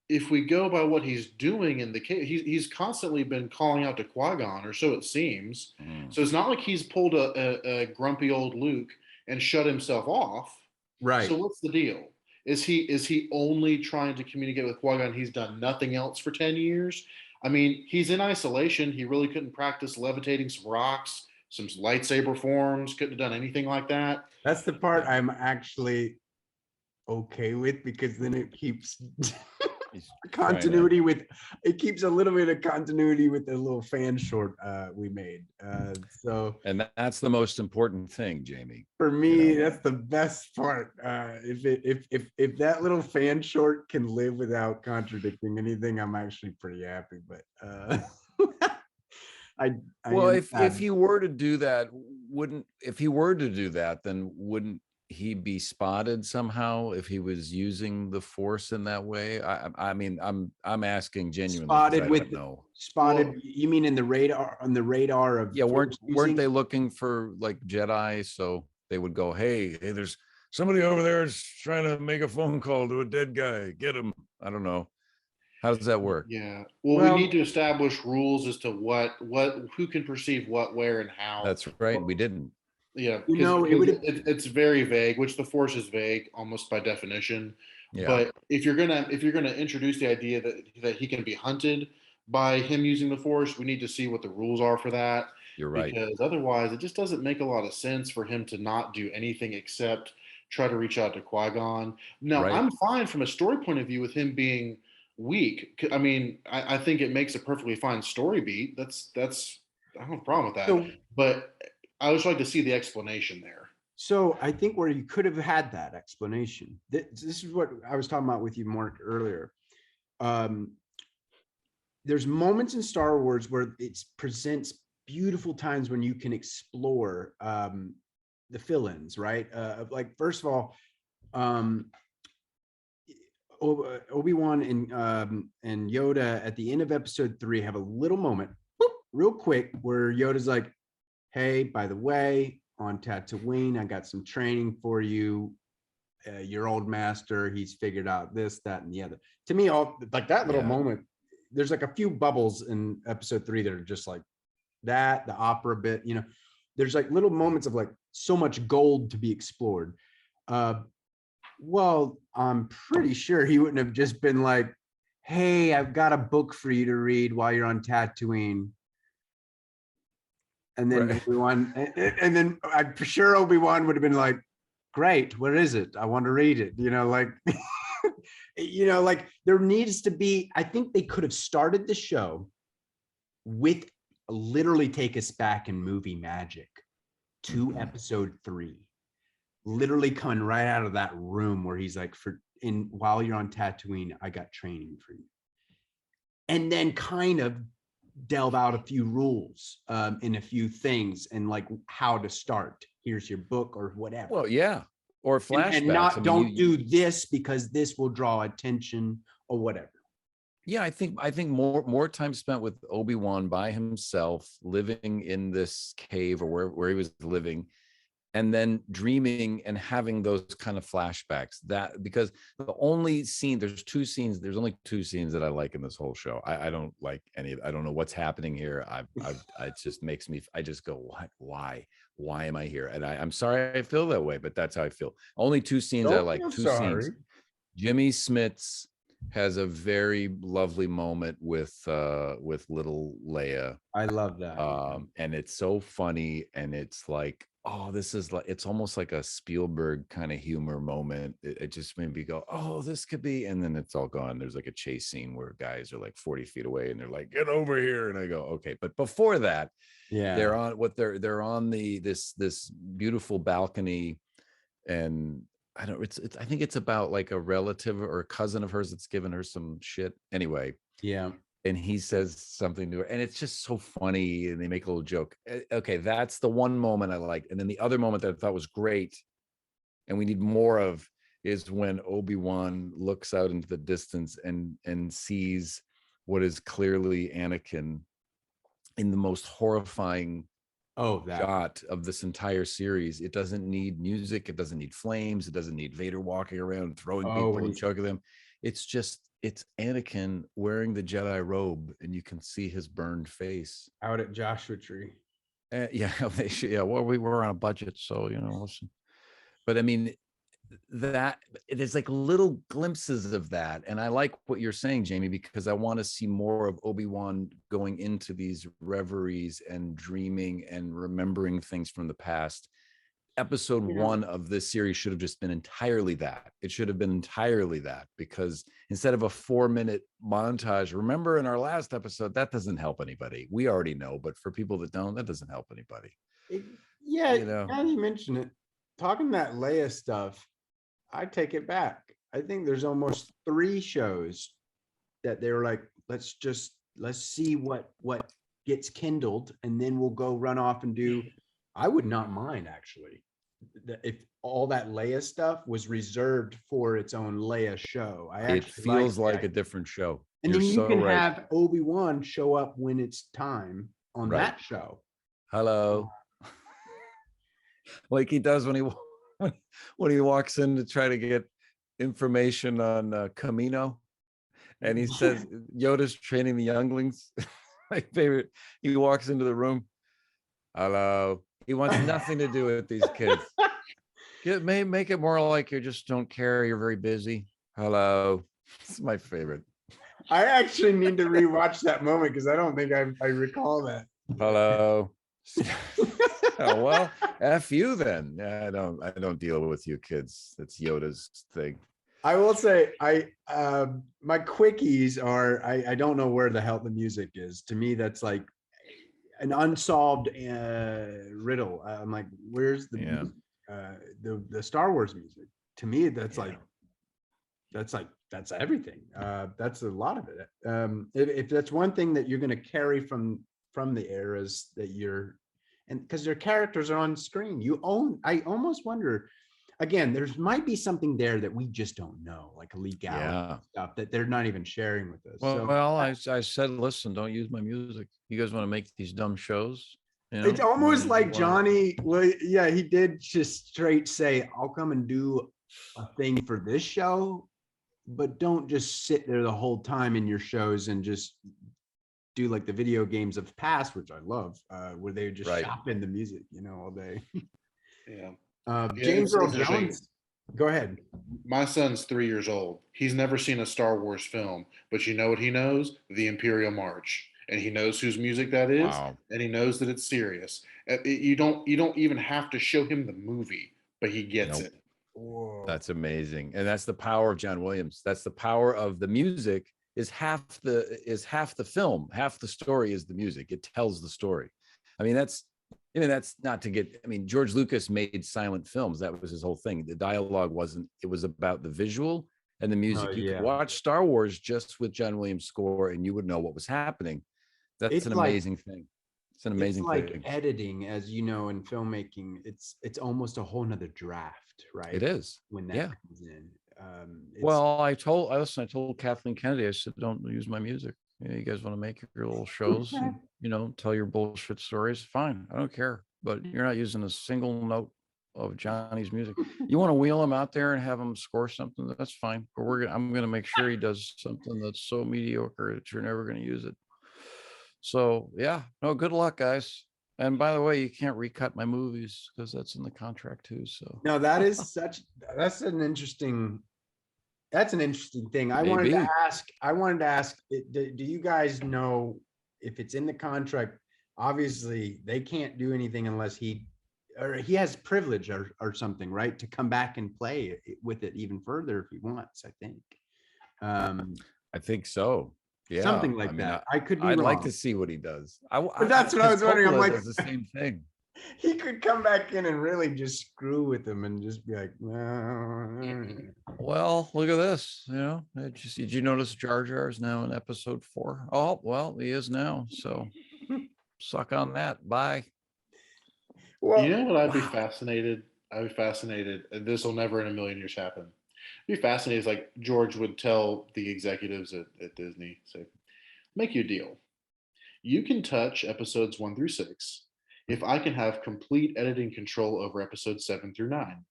if we go by what he's doing in the case, he's constantly been calling out to Qui-Gon, or so it seems. So it's not like he's pulled a grumpy old Luke and shut himself off. Right. So what's the deal? Is he only trying to communicate with Qui-Gon? He's done nothing else for 10 years. I mean, he's in isolation. He really couldn't practice levitating some rocks, some lightsaber forms. Couldn't have done anything like that. That's the part I'm actually okay with, because then it keeps continuity with it keeps a little bit of continuity with the little fan short we made. And that's the most important thing, Jamie. For me, that's the best part. If that little fan short can live without contradicting anything, I'm actually pretty happy. But Well, if he were to do that, then wouldn't he be spotted somehow if he was using the Force in that way? I mean, I'm asking genuinely. Spotted with, I don't know. Spotted, well, you mean in the radar, on the radar of, yeah, weren't they looking for like Jedi, so they would go, hey, there's somebody over there is trying to make a phone call to a dead guy, get him. I don't know. How does that work? Yeah. Well, we need to establish rules as to who can perceive what, where, and how. That's right. We didn't. Yeah. It's very vague, which the Force is vague almost by definition. Yeah. But if you're gonna introduce the idea that he can be hunted by him using the Force, we need to see what the rules are for that. You're right. Because otherwise, it just doesn't make a lot of sense for him to not do anything except try to reach out to Qui-Gon. Now, right. I'm fine from a story point of view with him being weak. I mean, I think it makes a perfectly fine story beat. That's I don't have a problem with that. So, but I would just like to see the explanation there. So I think where you could have had that explanation. This is what I was talking about with you, Mark, earlier. There's moments in Star Wars where it presents beautiful times when you can explore the fill-ins, right? Like, first of all, Obi-Wan and Yoda at the end of episode 3 have a little moment, real quick, where Yoda's like, hey, by the way, on Tatooine, I got some training for you. Your old master, he's figured out this, that, and the other. To me, all like that little moment, there's like a few bubbles in episode 3 that are just like that, the opera bit, you know, there's like little moments of like so much gold to be explored. Well, I'm pretty sure he wouldn't have just been like, hey, I've got a book for you to read while you're on Tatooine. And then right. Obi-Wan, and then I'm sure Obi-Wan would have been like, great, what is it? I want to read it. You know, like, you know, like there needs to be, I think they could have started the show with literally take us back in movie magic to episode 3. Literally coming right out of that room where he's like, while you're on Tatooine, I got training for you. And then kind of delve out a few rules in a few things and like how to start. Here's your book or whatever. Well, yeah. Or flashbacks. And not, don't do this because this will draw attention or whatever. Yeah, I think more time spent with Obi-Wan by himself, living in this cave or where he was living, and then dreaming and having those kind of flashbacks. That because the only scene, there's only two scenes that I like in this whole show. I don't like any. I don't know what's happening here. It just makes me. I just go, what? Why am I here? And I'm sorry I feel that way, but that's how I feel. Only 2 scenes I like. 2 scenes. Jimmy Smits has a very lovely moment with little Leia. I love that. And it's so funny, and it's like, oh, this is like, it's almost like a Spielberg kind of humor moment. It just made me go, oh, this could be, and then it's all gone. There's like a chase scene where guys are like 40 feet away and they're like, get over here. And I go, okay. But before that, they're on this beautiful balcony, and I think it's about like a relative or a cousin of hers that's given her some shit. Anyway. Yeah. And he says something to her, and it's just so funny, and they make a little joke. Okay, that's the one moment I liked. And then the other moment that I thought was great, and we need more of, is when Obi-Wan looks out into the distance and sees what is clearly Anakin in the most horrifying shot of this entire series. It doesn't need music. It doesn't need flames. It doesn't need Vader walking around throwing people and choking them. It's Anakin wearing the Jedi robe, and you can see his burned face out at Joshua Tree. Well, we were on a budget, so listen. But I mean, that it is like little glimpses of that, and I like what you're saying, Jamie, because I want to see more of Obi-Wan going into these reveries and dreaming and remembering things from the past. Episode 1 of this series should have just been entirely that. It should have been entirely that, because instead of a 4-minute montage, remember in our last episode, that doesn't help anybody. We already know, but for people that don't, that doesn't help anybody. Now you mention it, talking that Leia stuff, I take it back. I think there's almost 3 shows that they were like, let's see what gets kindled, and then we'll go run off and do. I would not mind actually if all that Leia stuff was reserved for its own Leia show. It feels like a different show. And then you can have Obi-Wan show up when it's time on that show. Hello. Like he does when he walks in to try to get information on Camino, and he says Yoda's training the younglings. My favorite. He walks into the room. Hello. He wants nothing to do with these kids. Make it more like you just don't care. You're very busy. Hello. It's my favorite. I actually need to rewatch that moment because I don't think I recall that. Hello. Oh, well, F you then. I don't deal with you kids. That's Yoda's thing. I will say my quickies are I don't know where the hell the music is. To me, that's like an unsolved riddle. I'm like, where's the the Star Wars music? To me, that's everything. That's a lot of it. If that's one thing that you're going to carry from the eras that you're, and because their characters are on screen, I almost wonder. Again, there might be something there that we just don't know, like a legality stuff that they're not even sharing with us. Well, I said, listen, don't use my music. You guys want to make these dumb shows? You know? It's almost like Johnny. Well, yeah, he did just straight say, "I'll come and do a thing for this show, but don't just sit there the whole time in your shows and just do like the video games of past," which I love, where they just shop in the music, all day. Yeah. James Earl Jones. Go ahead. My son's 3 years old. He's never seen a Star Wars film, but you know what he knows? The Imperial March. And he knows whose music that is, and he knows that it's serious. You don't even have to show him the movie, but he gets it. Whoa. That's amazing. And that's the power of John Williams. That's the power of the music is half the film. Half the story is the music. It tells the story. I mean, that's not to get, George Lucas made silent films. That was his whole thing. The dialogue it was about the visual and the music. You could watch Star Wars just with John Williams' score and you would know what was happening. That's an amazing thing. It's an amazing thing. It's like editing, as you know, in filmmaking, it's almost a whole nother draft, right? It is. When that comes in. Well, I told Kathleen Kennedy, I said, don't use my music. You guys want to make your little shows and, tell your bullshit stories, fine. I don't care. But you're not using a single note of Johnny's music. You want to wheel him out there and have him score something, that's fine. But I'm gonna make sure he does something that's so mediocre that you're never gonna use it. So good luck, guys. And by the way, you can't recut my movies because that's in the contract too. So no, that's an interesting thing. I wanted to ask, do you guys know if it's in the contract? Obviously, they can't do anything unless he has privilege or something, right? To come back and play with it even further if he wants, I think. I think so. Yeah, something like that. I could be wrong. I'd like to see what he does. But that's what I was wondering. I'm like, it's the same thing. He could come back in and really just screw with them and just be like, well, look at this. Did you notice Jar Jar is now in episode 4? Oh, well, he is now. So suck on that. Bye. Well, you know what? I'd be fascinated. This will never in a million years happen. I'd be fascinated. Like George would tell the executives at Disney, say, make you a deal. You can touch episodes 1 through 6 if I can have complete editing control over episodes 7 through 9.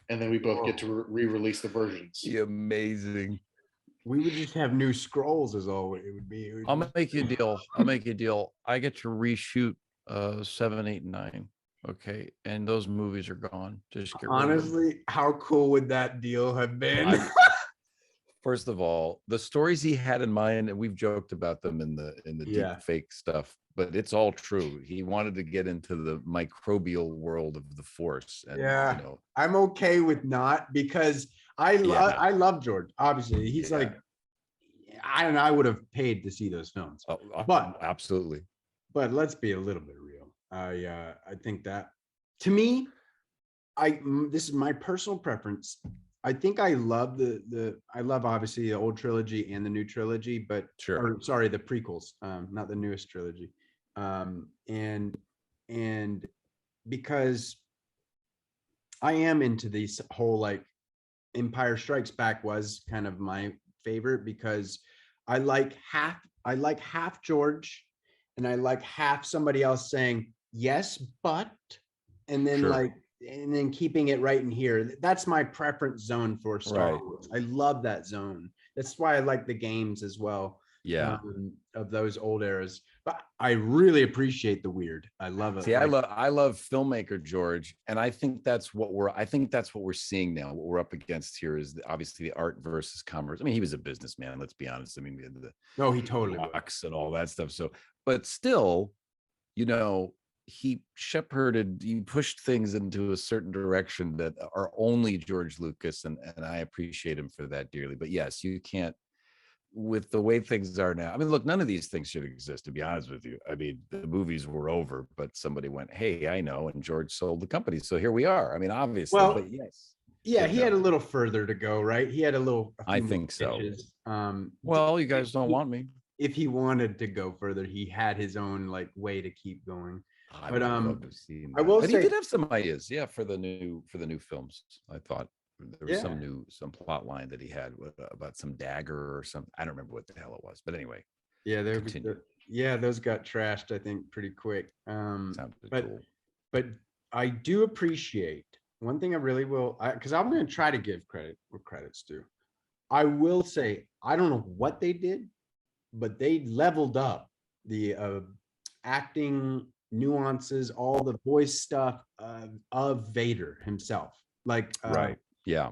And then we both get to re-release the versions. Amazing. We would just have new scrolls is all it would be. I'll make you a deal. I get to reshoot 7, 8, and 9. Okay. And those movies are gone. Just get honestly, how cool would that deal have been? First of all, the stories he had in mind, and we've joked about them in the deep fake stuff, but it's all true. He wanted to get into the microbial world of the Force. And, I'm okay with not, because I love George. Obviously, he's like, I would have paid to see those films. But absolutely. But let's be a little bit real. I think that, to me, this is my personal preference. I think I love I love obviously the old trilogy and the new trilogy, but the prequels, not the newest trilogy. And because I am into these whole like Empire Strikes Back was kind of my favorite because I like half George and I like half somebody else saying yes, but, and then Sure. and then keeping it right in here. That's my preference zone for Star Right. Wars. I love that zone. That's why I like the games as well. Yeah. Of those old eras. But I really appreciate the weird. I love it. See, I love filmmaker George, and I think that's what we're seeing now. What we're up against here is obviously the art versus commerce. I mean, he was a businessman, let's be honest. I mean, no, he totally was. And all that stuff. So, but still, you know, he pushed things into a certain direction that are only George Lucas, and I appreciate him for that dearly. But yes, you can't, with the way things are now. I mean, look, none of these things should exist, to be honest with you. I mean, the movies were over, but somebody went, hey, I know, and George sold the company. So here we are. I mean, obviously, well, but yes. Yeah, he had a little further to go, right? He had I think so. Pitches. Well, you guys don't want me. If he wanted to go further, he had his own like way to keep going. I would love to see that. I will say, he did have some ideas, yeah, for the new films. I thought there was some plot line that he had about some dagger or something. I don't remember what the hell it was, but anyway. Yeah, those got trashed, I think, pretty quick. But I do appreciate one thing. I really will, because I'm going to try to give credit where credit's due. I will say I don't know what they did, but they leveled up the acting nuances, all the voice stuff of Vader himself. Like right, yeah.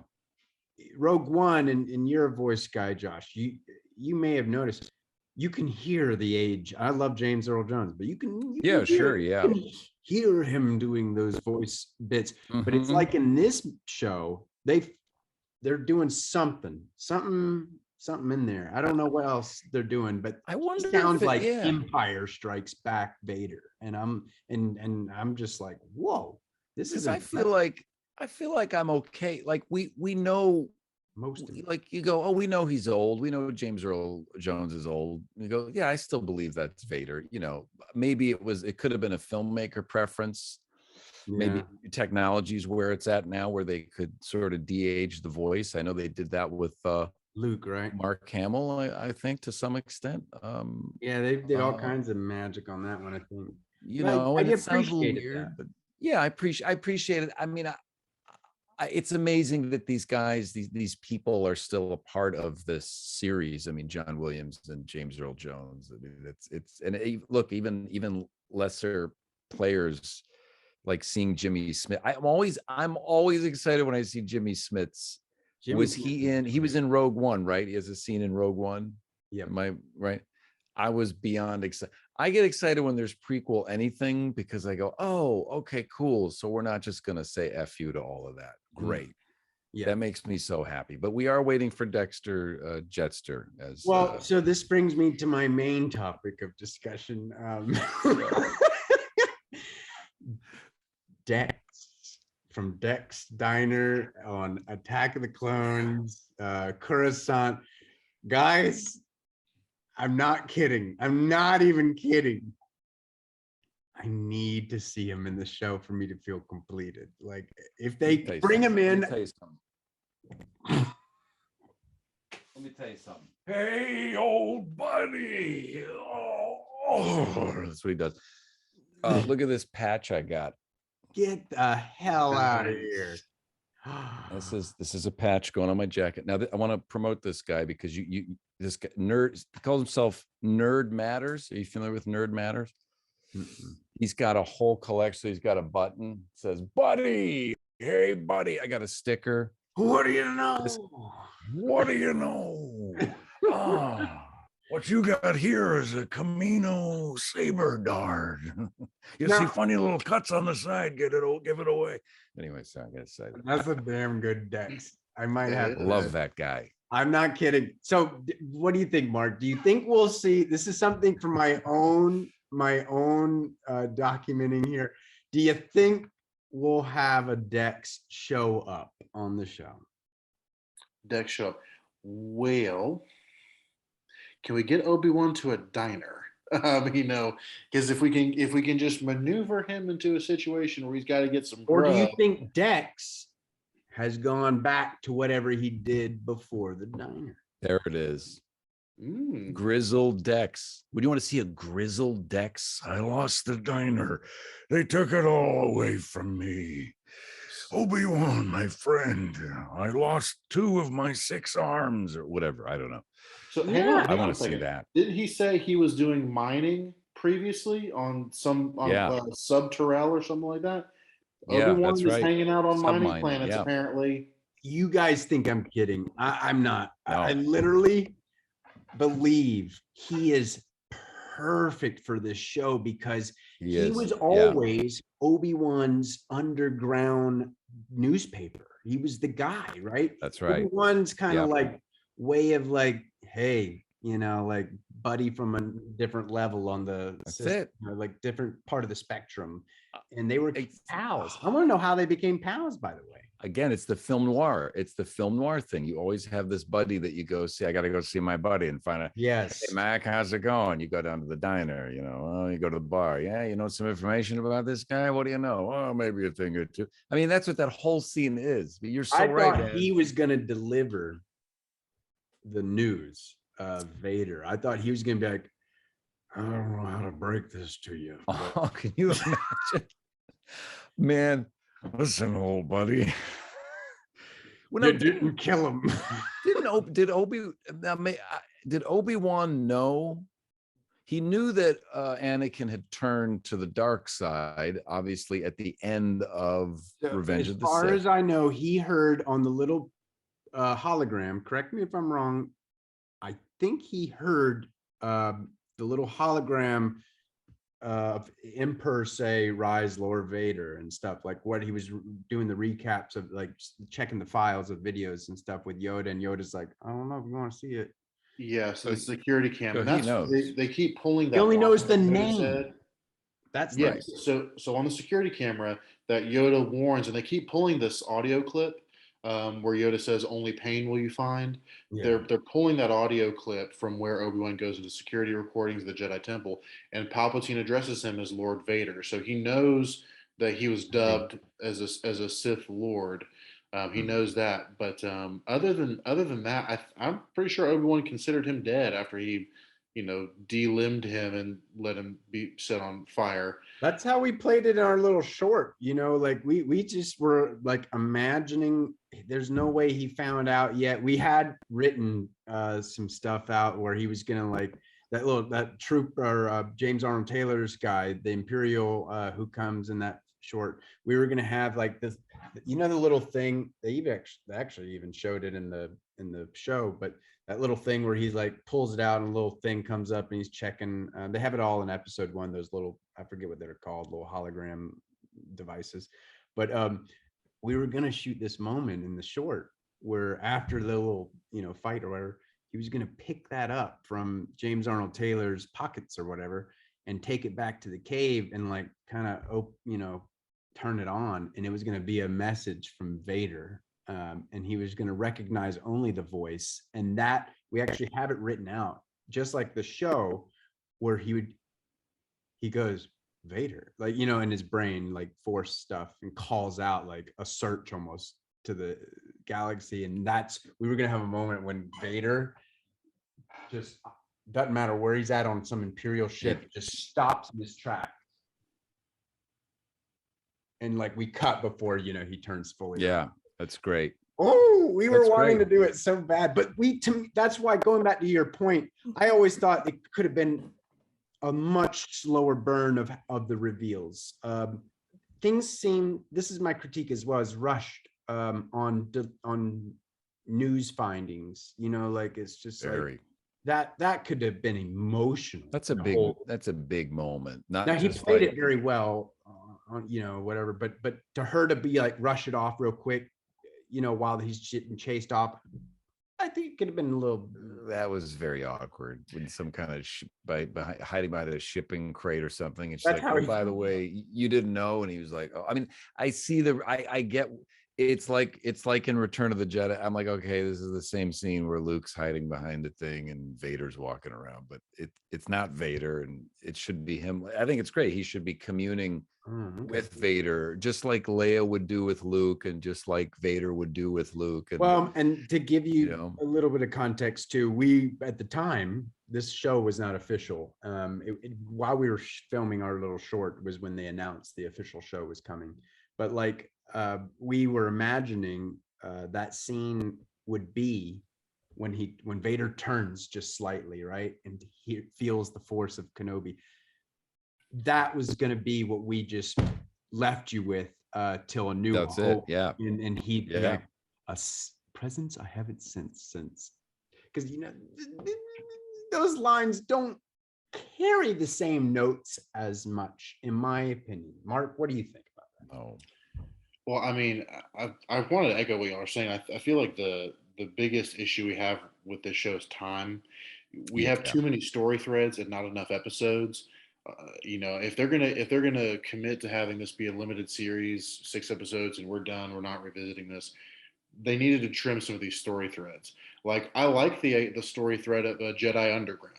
Rogue One, and you're a voice guy, Josh. You may have noticed you can hear the age. I love James Earl Jones, but you can hear him doing those voice bits. Mm-hmm. But it's like in this show, they're doing something in there. I don't know what else they're doing, but I wonder. It sounds like Empire Strikes Back Vader, and I'm just like, whoa, this is. I feel like I'm okay. Like we know. Most like you go, oh, we know he's old. We know James Earl Jones is old. You go, yeah, I still believe that's Vader. You know, maybe it could have been a filmmaker preference. Yeah. Maybe technology's where it's at now, where they could sort of de-age the voice. I know they did that with Luke, right? Mark Hamill, I think, to some extent. Yeah, they did all kinds of magic on that one, I think. You know, and it sounds a little weird, but yeah, I appreciate it. I mean, it's amazing that these guys, these people are still a part of this series. I mean, John Williams and James Earl Jones. I mean, look, even lesser players, like seeing Jimmy Smith. I'm always excited when I see Jimmy Smith's. He was in Rogue One, right? He has a scene in Rogue One. Yeah. Am I right? I was beyond excited. I get excited when there's prequel anything because I go, oh, okay, cool. So we're not just going to say F you to all of that. Great. Yeah. That makes me so happy. But we are waiting for Dexter Jetster as well. So this brings me to my main topic of discussion. Dex from Dex Diner on Attack of the Clones, Coruscant. Guys, I'm not kidding. I'm not even kidding. I need to see him in the show for me to feel completed. Like, if they bring him in. Let me tell you something. Hey, old buddy. Oh, that's what he does. Look at this patch I got. Get the hell out of here. This is a patch going on my jacket. Now I want to promote this guy because this guy nerd calls himself Nerd Matters. Are you familiar with Nerd Matters? Mm-mm. He's got a whole collection. So he's got a button that says, "Buddy, hey buddy." I got a sticker. What do you know? What do you know? What you got here is a Camino saber dart. You see funny little cuts on the side. Give it away. Anyway, sorry, I gotta say that's a damn good Dex. I might have to love that guy. I'm not kidding. So, what do you think, Mark? Do you think we'll see? This is something for my own documenting here. Do you think we'll have a Dex show up on the show? Dex show up. Well, can we get Obi-Wan to a diner? Because if we can just maneuver him into a situation where he's got to get some Or grub. do you think Dex has gone back to whatever he did before the diner? There it is. Grizzled Dex. Would you want to see a grizzled Dex? I lost the diner. They took it all away from me. Obi-Wan, my friend, I lost 2 of my 6 arms, or whatever. I don't know. So I want to see that. Didn't he say he was doing mining previously on Sub-Terrell or something like that? Obi-Wan that's right. hanging out on mining planets, apparently. You guys think I'm kidding. I'm not. No. I literally believe he is perfect for this show because he was always Obi-Wan's underground newspaper. He was the guy, right? That's right. Obi-Wan's kind of like way of like, hey, like buddy from a different level on the system, like different part of the spectrum. And they were pals. I want to know how they became pals, by the way. Again, it's the film noir. It's the film noir thing. You always have this buddy that you go see. I got to go see my buddy and find out. Yes. Hey, Mac, how's it going? You go down to the diner, you go to the bar. Yeah. You know some information about this guy? What do you know? Oh, maybe a thing or two. I mean, that's what that whole scene is. But you're so right. I thought he was going to deliver the news of Vader. I thought he was going to be like, I don't know how to break this to you. Oh, can you imagine? Man, listen, old buddy. You didn't kill him. Did Obi-Wan know? He knew that Anakin had turned to the dark side, obviously, at the end of Revenge of the Sith. As far as I know, he heard on the little hologram, correct me if I'm wrong, I think he heard the little hologram of Emperor say rise Lord Vader and stuff, like what he was doing the recaps of, like checking the files of videos and stuff with Yoda, and Yoda's like, I don't know if you want to see it. Yes, the security camera. So he knows. They keep pulling that. He only knows the name. That's right. So on the security camera that Yoda warns, and they keep pulling this audio clip where Yoda says, "Only pain will you find." Yeah. They're pulling that audio clip from where Obi-Wan goes into security recordings of the Jedi Temple, and Palpatine addresses him as Lord Vader. So he knows that he was dubbed as a Sith Lord. He knows that, but other than that, I'm pretty sure Obi-Wan considered him dead after he, delimbed him and let him be set on fire. That's how we played it in our little short. Like we just were like imagining. There's no way he found out yet. We had written some stuff out where he was gonna, like, that troop, or James Arnold Taylor's guy, the Imperial, who comes in that short. We were gonna have like this. The little thing they actually even showed it in the show, but that little thing where he's like pulls it out and a little thing comes up and he's checking. They have it all in episode 1. Those little, I forget what they're called, little hologram devices. But we were gonna shoot this moment in the short where after the little fight or whatever, he was gonna pick that up from James Arnold Taylor's pockets or whatever and take it back to the cave and like kind of turn it on, and it was going to be a message from Vader, and he was going to recognize only the voice, and that we actually have it written out just like the show where he goes Vader, like in his brain, like force stuff, and calls out like a search almost to the galaxy. And we were going to have a moment when Vader just doesn't matter where he's at on some Imperial ship, just stops in his tracks. And like we cut before he turns fully around. That's great. Oh, we were wanting to do it so bad, but that's why, going back to your point, I always thought it could have been a much slower burn of the reveals. Things seem, this is my critique as well, as rushed on news findings. Like it's just very, like that could have been emotional. That's a big moment. Now he played it very well. Whatever, but to her to be like rush it off real quick, while he's getting chased off, I think it could have been a little. That was very awkward, with some kind of hiding by the shipping crate or something. And she's like, "Oh, by the way, you didn't know," and he was like, "Oh, I mean, I see I get it's like in Return of the Jedi. I'm like, okay, this is the same scene where Luke's hiding behind a thing and Vader's walking around, but it's not Vader, and it should be him. I think it's great. He should be communing with Vader, just like Leia would do with Luke, and just like Vader would do with Luke. And, well, and to give you a little bit of context too, we at the time, this show was not official. While we were filming our little short was when they announced the official show was coming. But like we were imagining that scene would be when Vader turns just slightly, right, and he feels the force of Kenobi. That was going to be what we just left you with till A New Hope. It, yeah. And he, like, a presence I haven't sensed since, because those lines don't carry the same notes as much, in my opinion. Mark, what do you think about that? Oh, well, I mean, I wanted to echo what y'all are saying. I feel like the biggest issue we have with this show is time. We have too many story threads and not enough episodes. If they're gonna commit to having this be a limited series, 6 episodes, and we're done, we're not revisiting this, they needed to trim some of these story threads. Like, I like the story thread of Jedi Underground.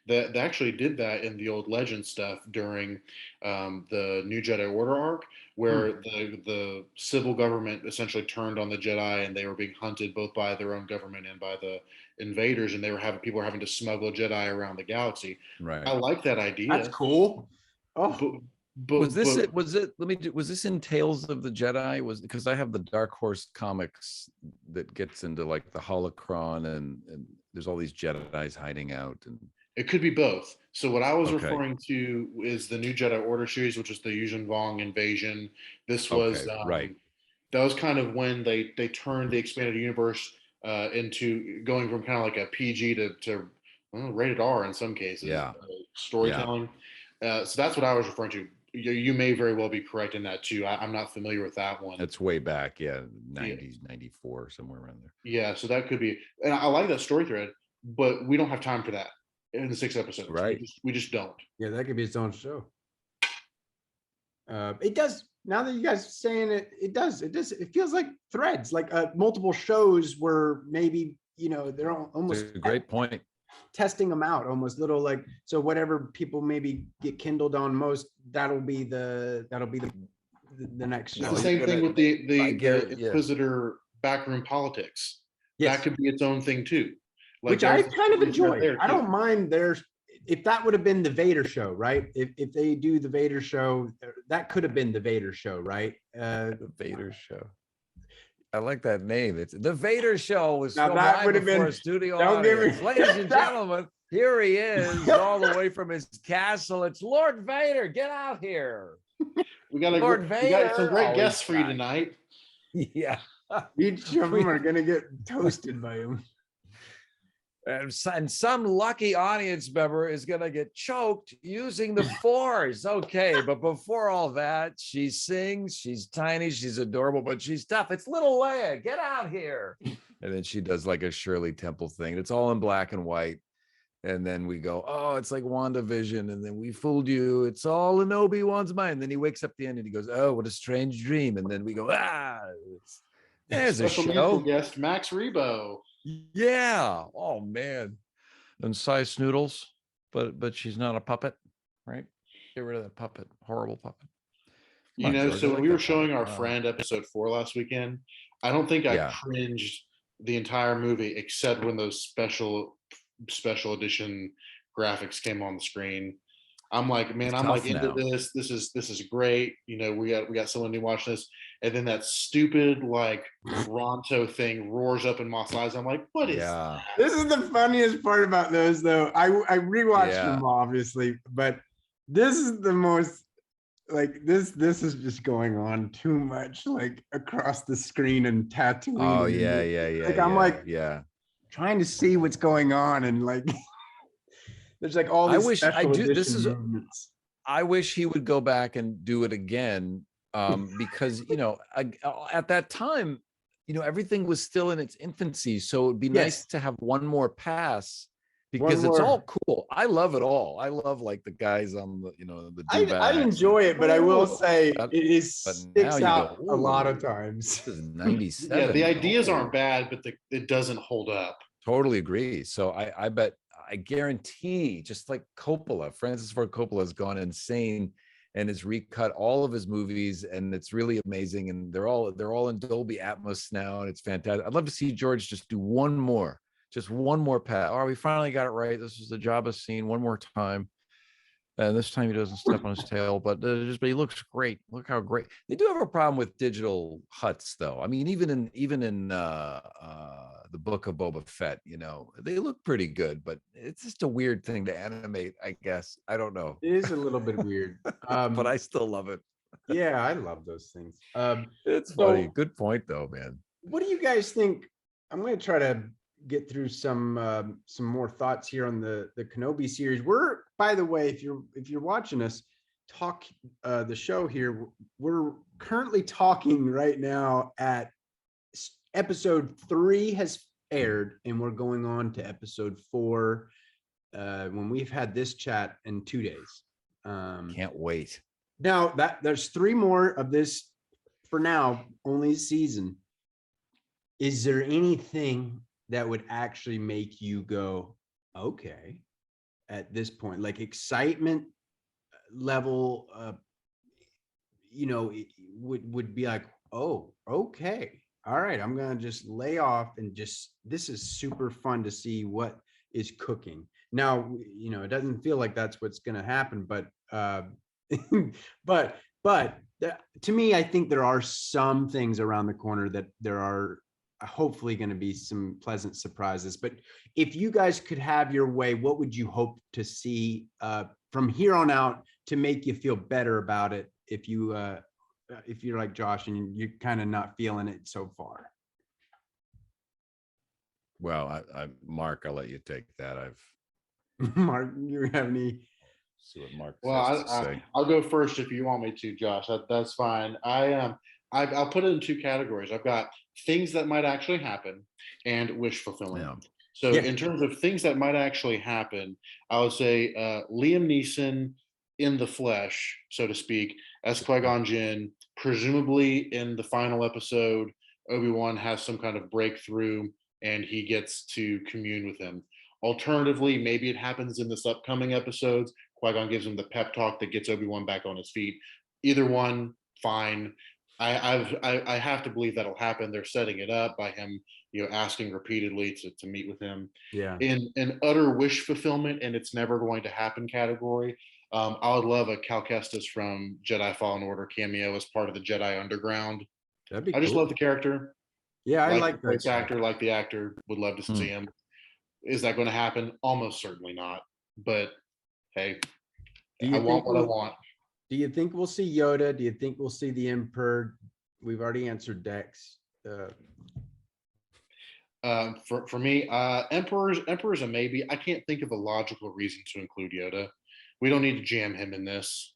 They actually did that in the old Legend stuff during the New Jedi Order arc, where the civil government essentially turned on the Jedi, and they were being hunted both by their own government and by the invaders, and people were having to smuggle Jedi around the galaxy. Right. I like that idea. That's cool. Oh. Was this in Tales of the Jedi? Because I have the Dark Horse comics that gets into like the holocron, and there's all these Jedis hiding out, and it could be both. So what I was referring to is the New Jedi Order series, which was the Yuuzhan Vong invasion. This was right. That was kind of when they turned the expanded universe into going from kind of like a PG to rated R in some cases. Storytelling. So that's what I was referring to. You may very well be correct in that too. I'm not familiar with that one. It's way back, 90s, 94, somewhere around there. Yeah, so that could be, and I like that story thread, but we don't have time for that in the 6 episodes. Right. We just don't. Yeah, that could be its own show. It does. Now that you guys are saying it, it does. It feels like threads, like multiple shows where maybe, they're almost. That's a great point. Testing them out, almost little, like, so whatever people maybe get kindled on most, that'll be the next show. It's the same thing with the Inquisitor backroom politics. Yes. That could be its own thing too. Like, which I kind of enjoy. I don't mind if that would have been the Vader show, right? If they do the Vader show, that could have been the Vader show, right? The Vader show. I like that name. It's the Vader Show. Was now that would have been a studio audience. Ladies and gentlemen, here he is, all the way from his castle. It's Lord Vader. Get out here. We got some great guests for you tonight. Yeah, each of them are gonna get toasted by him. And some lucky audience member is going to get choked using the Force. Okay, but before all that, she sings, she's tiny, she's adorable, but she's tough. It's little Leia, get out here. And then she does like a Shirley Temple thing. It's all in black and white. And then we go, oh, it's like WandaVision. And then we fooled you. It's all in Obi-Wan's mind. And then he wakes up at the end and he goes, oh, what a strange dream. And then we go, there's a show. Guest, Max Rebo. Yeah. Oh man. And Size Snoodles, but she's not a puppet, right? Get rid of that puppet. Horrible puppet. So when we were showing our friend episode 4 last weekend, I don't think I cringed the entire movie except when those special edition graphics came on the screen. I'm like, man, I'm like into this. This is great. We got someone new watching this. And then that stupid like Ronto thing roars up in Mos Eisley. I'm like, what is that? This is the funniest part about those though. I rewatched them obviously, but this is the most like this is just going on too much, like across the screen and Tatooine. Oh yeah. Like I'm trying to see what's going on, and like there's like all these movements. I wish he would go back and do it again. Because at that time, everything was still in its infancy, so it'd be nice to have one more pass because it's all cool. I love it all. I love like the guys on the, the I enjoy it, but I will say it sticks out a lot of times. This is 97. Yeah, the ideas aren't bad, but it doesn't hold up. Totally agree. So I guarantee, just like Coppola, Francis Ford Coppola has gone insane and has recut all of his movies, and it's really amazing. And they're all in Dolby Atmos now, and it's fantastic. I'd love to see George just do one more pass. Oh, we finally got it right. This is the Jabba scene one more time. And this time he doesn't step on his tail, but he looks great. Look how great. They do have a problem with digital Hutts, though. I mean, even in the Book of Boba Fett, they look pretty good, but it's just a weird thing to animate, I guess. I don't know. It is a little bit weird, but I still love it. Yeah, I love those things. It's funny. Good point, though, man. What do you guys think? I'm going to try to get through some more thoughts here on the Kenobi series. We're, by the way, if you're watching us talk the show here, we're currently talking right now at episode 3 has aired, and we're going on to episode 4 when we've had this chat in 2 days. Can't wait. Now that there's 3 more of this for now, only season. Is there anything that would actually make you go, okay, at this point, like excitement level, would be like, oh, okay, all right, I'm gonna just lay off and this is super fun to see what is cooking. Now, it doesn't feel like that's what's gonna happen, but to me, I think there are some things around the corner that there are hopefully going to be some pleasant surprises. But if you guys could have your way, what would you hope to see from here on out to make you feel better about it? If you're like Josh and you're kind of not feeling it so far. Well, Mark, I'll let you take that. Mark, you have any? See what Mark has to say. I'll go first if you want me to, Josh. That's fine. I'll put it in 2 categories. I've got things that might actually happen and wish fulfilling. Yeah. So in terms of things that might actually happen, I would say Liam Neeson in the flesh, so to speak, as Qui-Gon Jinn, presumably in the final episode, Obi-Wan has some kind of breakthrough and he gets to commune with him. Alternatively, maybe it happens in this upcoming episodes. Qui-Gon gives him the pep talk that gets Obi-Wan back on his feet. Either one, fine. I have to believe that'll happen. They're setting it up by him, asking repeatedly to meet with him. Yeah. In an utter wish fulfillment, and it's never going to happen category, I would love a Cal Kestis from Jedi Fallen Order cameo as part of the Jedi Underground. That'd be I just love the character. Yeah, I like the actor. Like the actor, would love to see him. Is that going to happen? Almost certainly not. But hey, I want what I want. Do you think we'll see Yoda? Do you think we'll see the Emperor? We've already answered Dex. For me, Emperor's a maybe. I can't think of a logical reason to include Yoda. We don't need to jam him in this.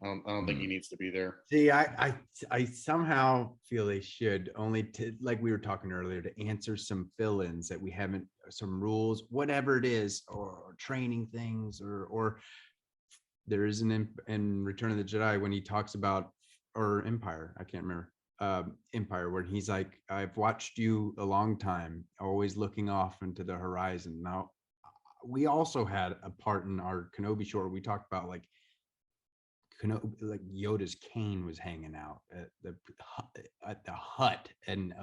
I don't think he needs to be there. See, I somehow feel they should, only to, like we were talking earlier, to answer some fill-ins that we haven't, some rules, whatever it is, or training things, or there is in Return of the Jedi when he talks about, or Empire, I can't remember, Empire, where he's like, I've watched you a long time, always looking off into the horizon. Now, we also had a part in our Kenobi short where we talked about like Yoda's cane was hanging out at the hut and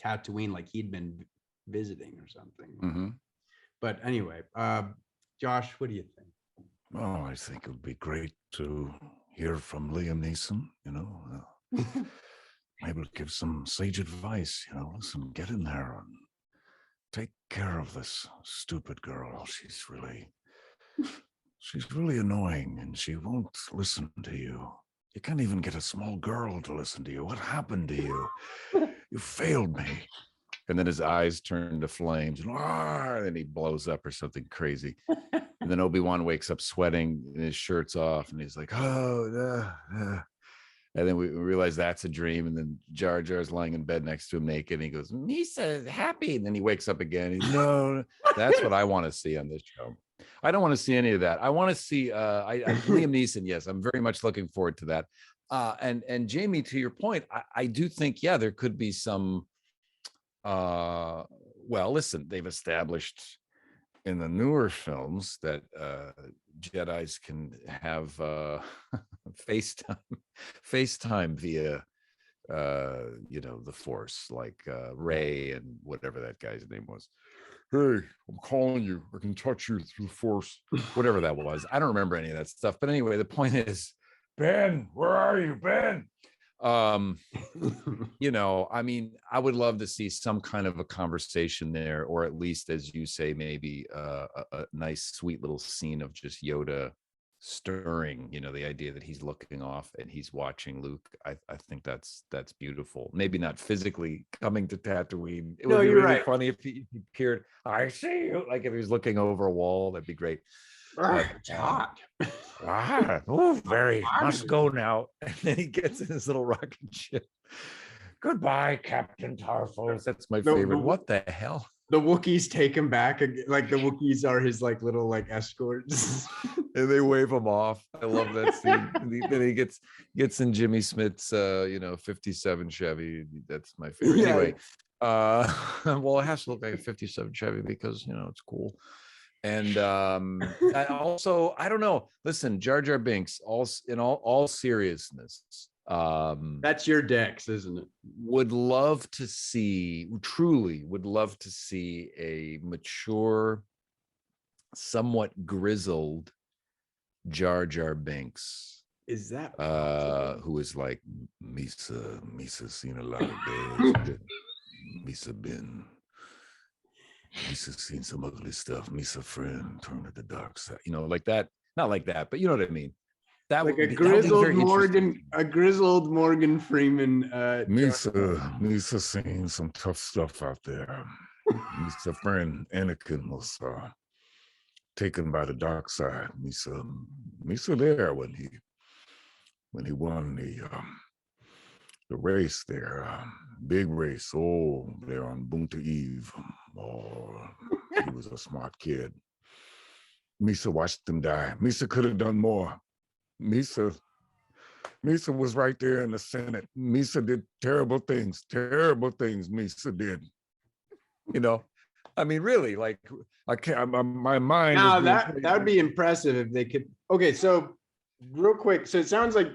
Tatooine, like he'd been visiting or something. Mm-hmm. But anyway, Josh, what do you think? Oh, I think it would be great to hear from Liam Neeson, maybe give some sage advice, listen, get in there and take care of this stupid girl. She's really annoying and she won't listen to you. You can't even get a small girl to listen to you. What happened to you? You failed me. And then his eyes turn to flames and then he blows up or something crazy. And then Obi-Wan wakes up sweating and his shirt's off and he's like, And then we realize that's a dream. And then Jar Jar's lying in bed next to him naked. And he goes, Misa, happy. And then he wakes up again. He's, no, that's what I want to see on this show. I don't want to see any of that. I want to see Liam Neeson. Yes, I'm very much looking forward to that. And Jamie, to your point, I do think, yeah, there could be some, well, listen, they've established in the newer films that Jedis can have FaceTime via the Force, like Rey and whatever that guy's name was. Hey, I'm calling you. I can touch you through the Force, whatever that was. I don't remember any of that stuff. But anyway, the point is, Ben, where are you, Ben? I mean, I would love to see some kind of a conversation there, or at least, as you say, maybe a nice, sweet little scene of just Yoda stirring, the idea that he's looking off and he's watching Luke. I think that's beautiful. Maybe not physically coming to Tatooine. It would be really right. Funny if he appeared, I see you, like if he was looking over a wall, that'd be great. It's hot. Very must go now. And then he gets in his little rocket ship. Goodbye, Captain Tarfos. That's my favorite. What the hell? The Wookiees take him back. Like the Wookiees are his like little like escorts. And they wave him off. I love that scene. Then he gets in Jimmy Smith's 57 Chevy. That's my favorite. Yeah. Anyway, well, it has to look like a 57 Chevy because it's cool. And I also, I don't know. Listen, Jar Jar Binks, all seriousness, that's your Dex, isn't it? Truly would love to see a mature, somewhat grizzled Jar Jar Binks. Is that who is like Misa seen a lot of days. Misa seen some ugly stuff. Misa friend turned to the dark side. Like that. Not like that, but you know what I mean. That like a grizzled Morgan Freeman. Misa seen some tough stuff out there. Misa friend Anakin was taken by the dark side. Misa there when he won the race there, big race. Oh, there on Bunta Eve. Oh, he was a smart kid. Misa watched him die. Misa could have done more. Misa was right there in the Senate. Misa did terrible things. Misa did. I mean, really, like I can't. My mind. Now that would be impressive if they could. Okay, so real quick. So it sounds like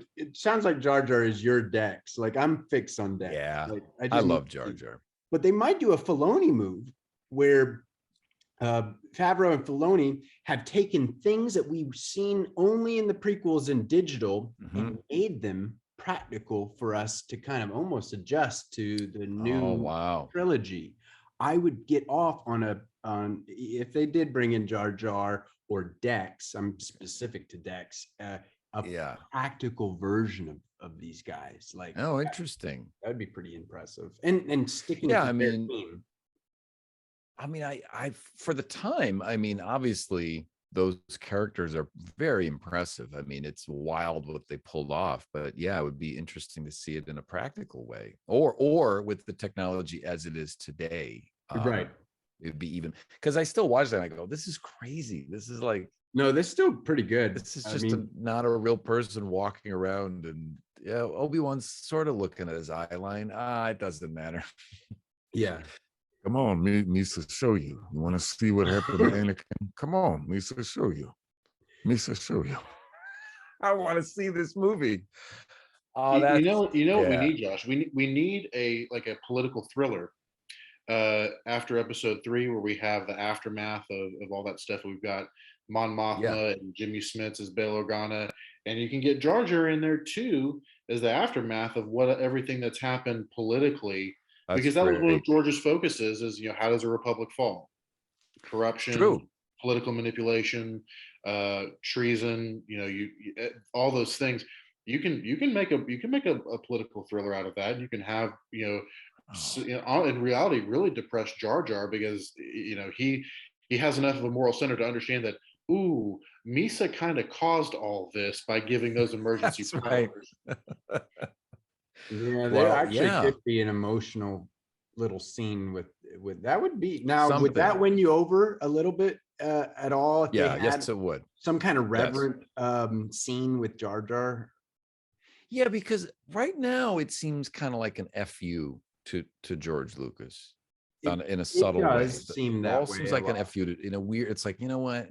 Jar Jar is your Dex. Like I'm fixed on Dex. Yeah, like, I love Jar Jar. But they might do a Filoni move where Favreau and Filoni have taken things that we've seen only in the prequels and digital and made them practical for us to kind of almost adjust to the new trilogy. I would get off on if they did bring in Jar Jar or Dex, I'm specific to Dex, practical version of these guys. Like, interesting. That would be pretty impressive. And sticking to their team. I for the time, obviously those characters are very impressive. It's wild what they pulled off, but yeah, it would be interesting to see it in a practical way or with the technology as it is today. Right. It'd be even, because I still watch that and I go, this is crazy. This is like, no, this is still pretty good. This is just not a real person walking around, and Obi-Wan's sort of looking at his eye line. It doesn't matter. Yeah. Come on, Misa, show you. You want to see what happened to Anakin? Come on, Misa, show you. I want to see this movie. You know what we need, Josh? We need a political thriller after episode 3, where we have the aftermath of all that stuff. We've got Mon Mothma and Jimmy Smits as Bail Organa, and you can get Jar Jar in there too as the aftermath of everything that's happened politically. Because that was one of George's focuses is, how does a republic fall? Corruption, political manipulation, treason, all those things. You can make a political thriller out of that. You can have, in reality, really depress Jar Jar because, he has enough of a moral center to understand that ooh, Misa kind of caused all this by giving those emergency That's right. powers. Yeah, there Well, actually yeah. could be an emotional little scene with that would be now would Something. that win you over a little bit at all if they Yeah, had yes, it would. some kind of Yes. reverent scene with Jar Jar? Yeah, because right now it seems kind of like an FU to George Lucas in a subtle way. Does seem It that all way seems a like an lot. FU in a weird. It's like, you know what,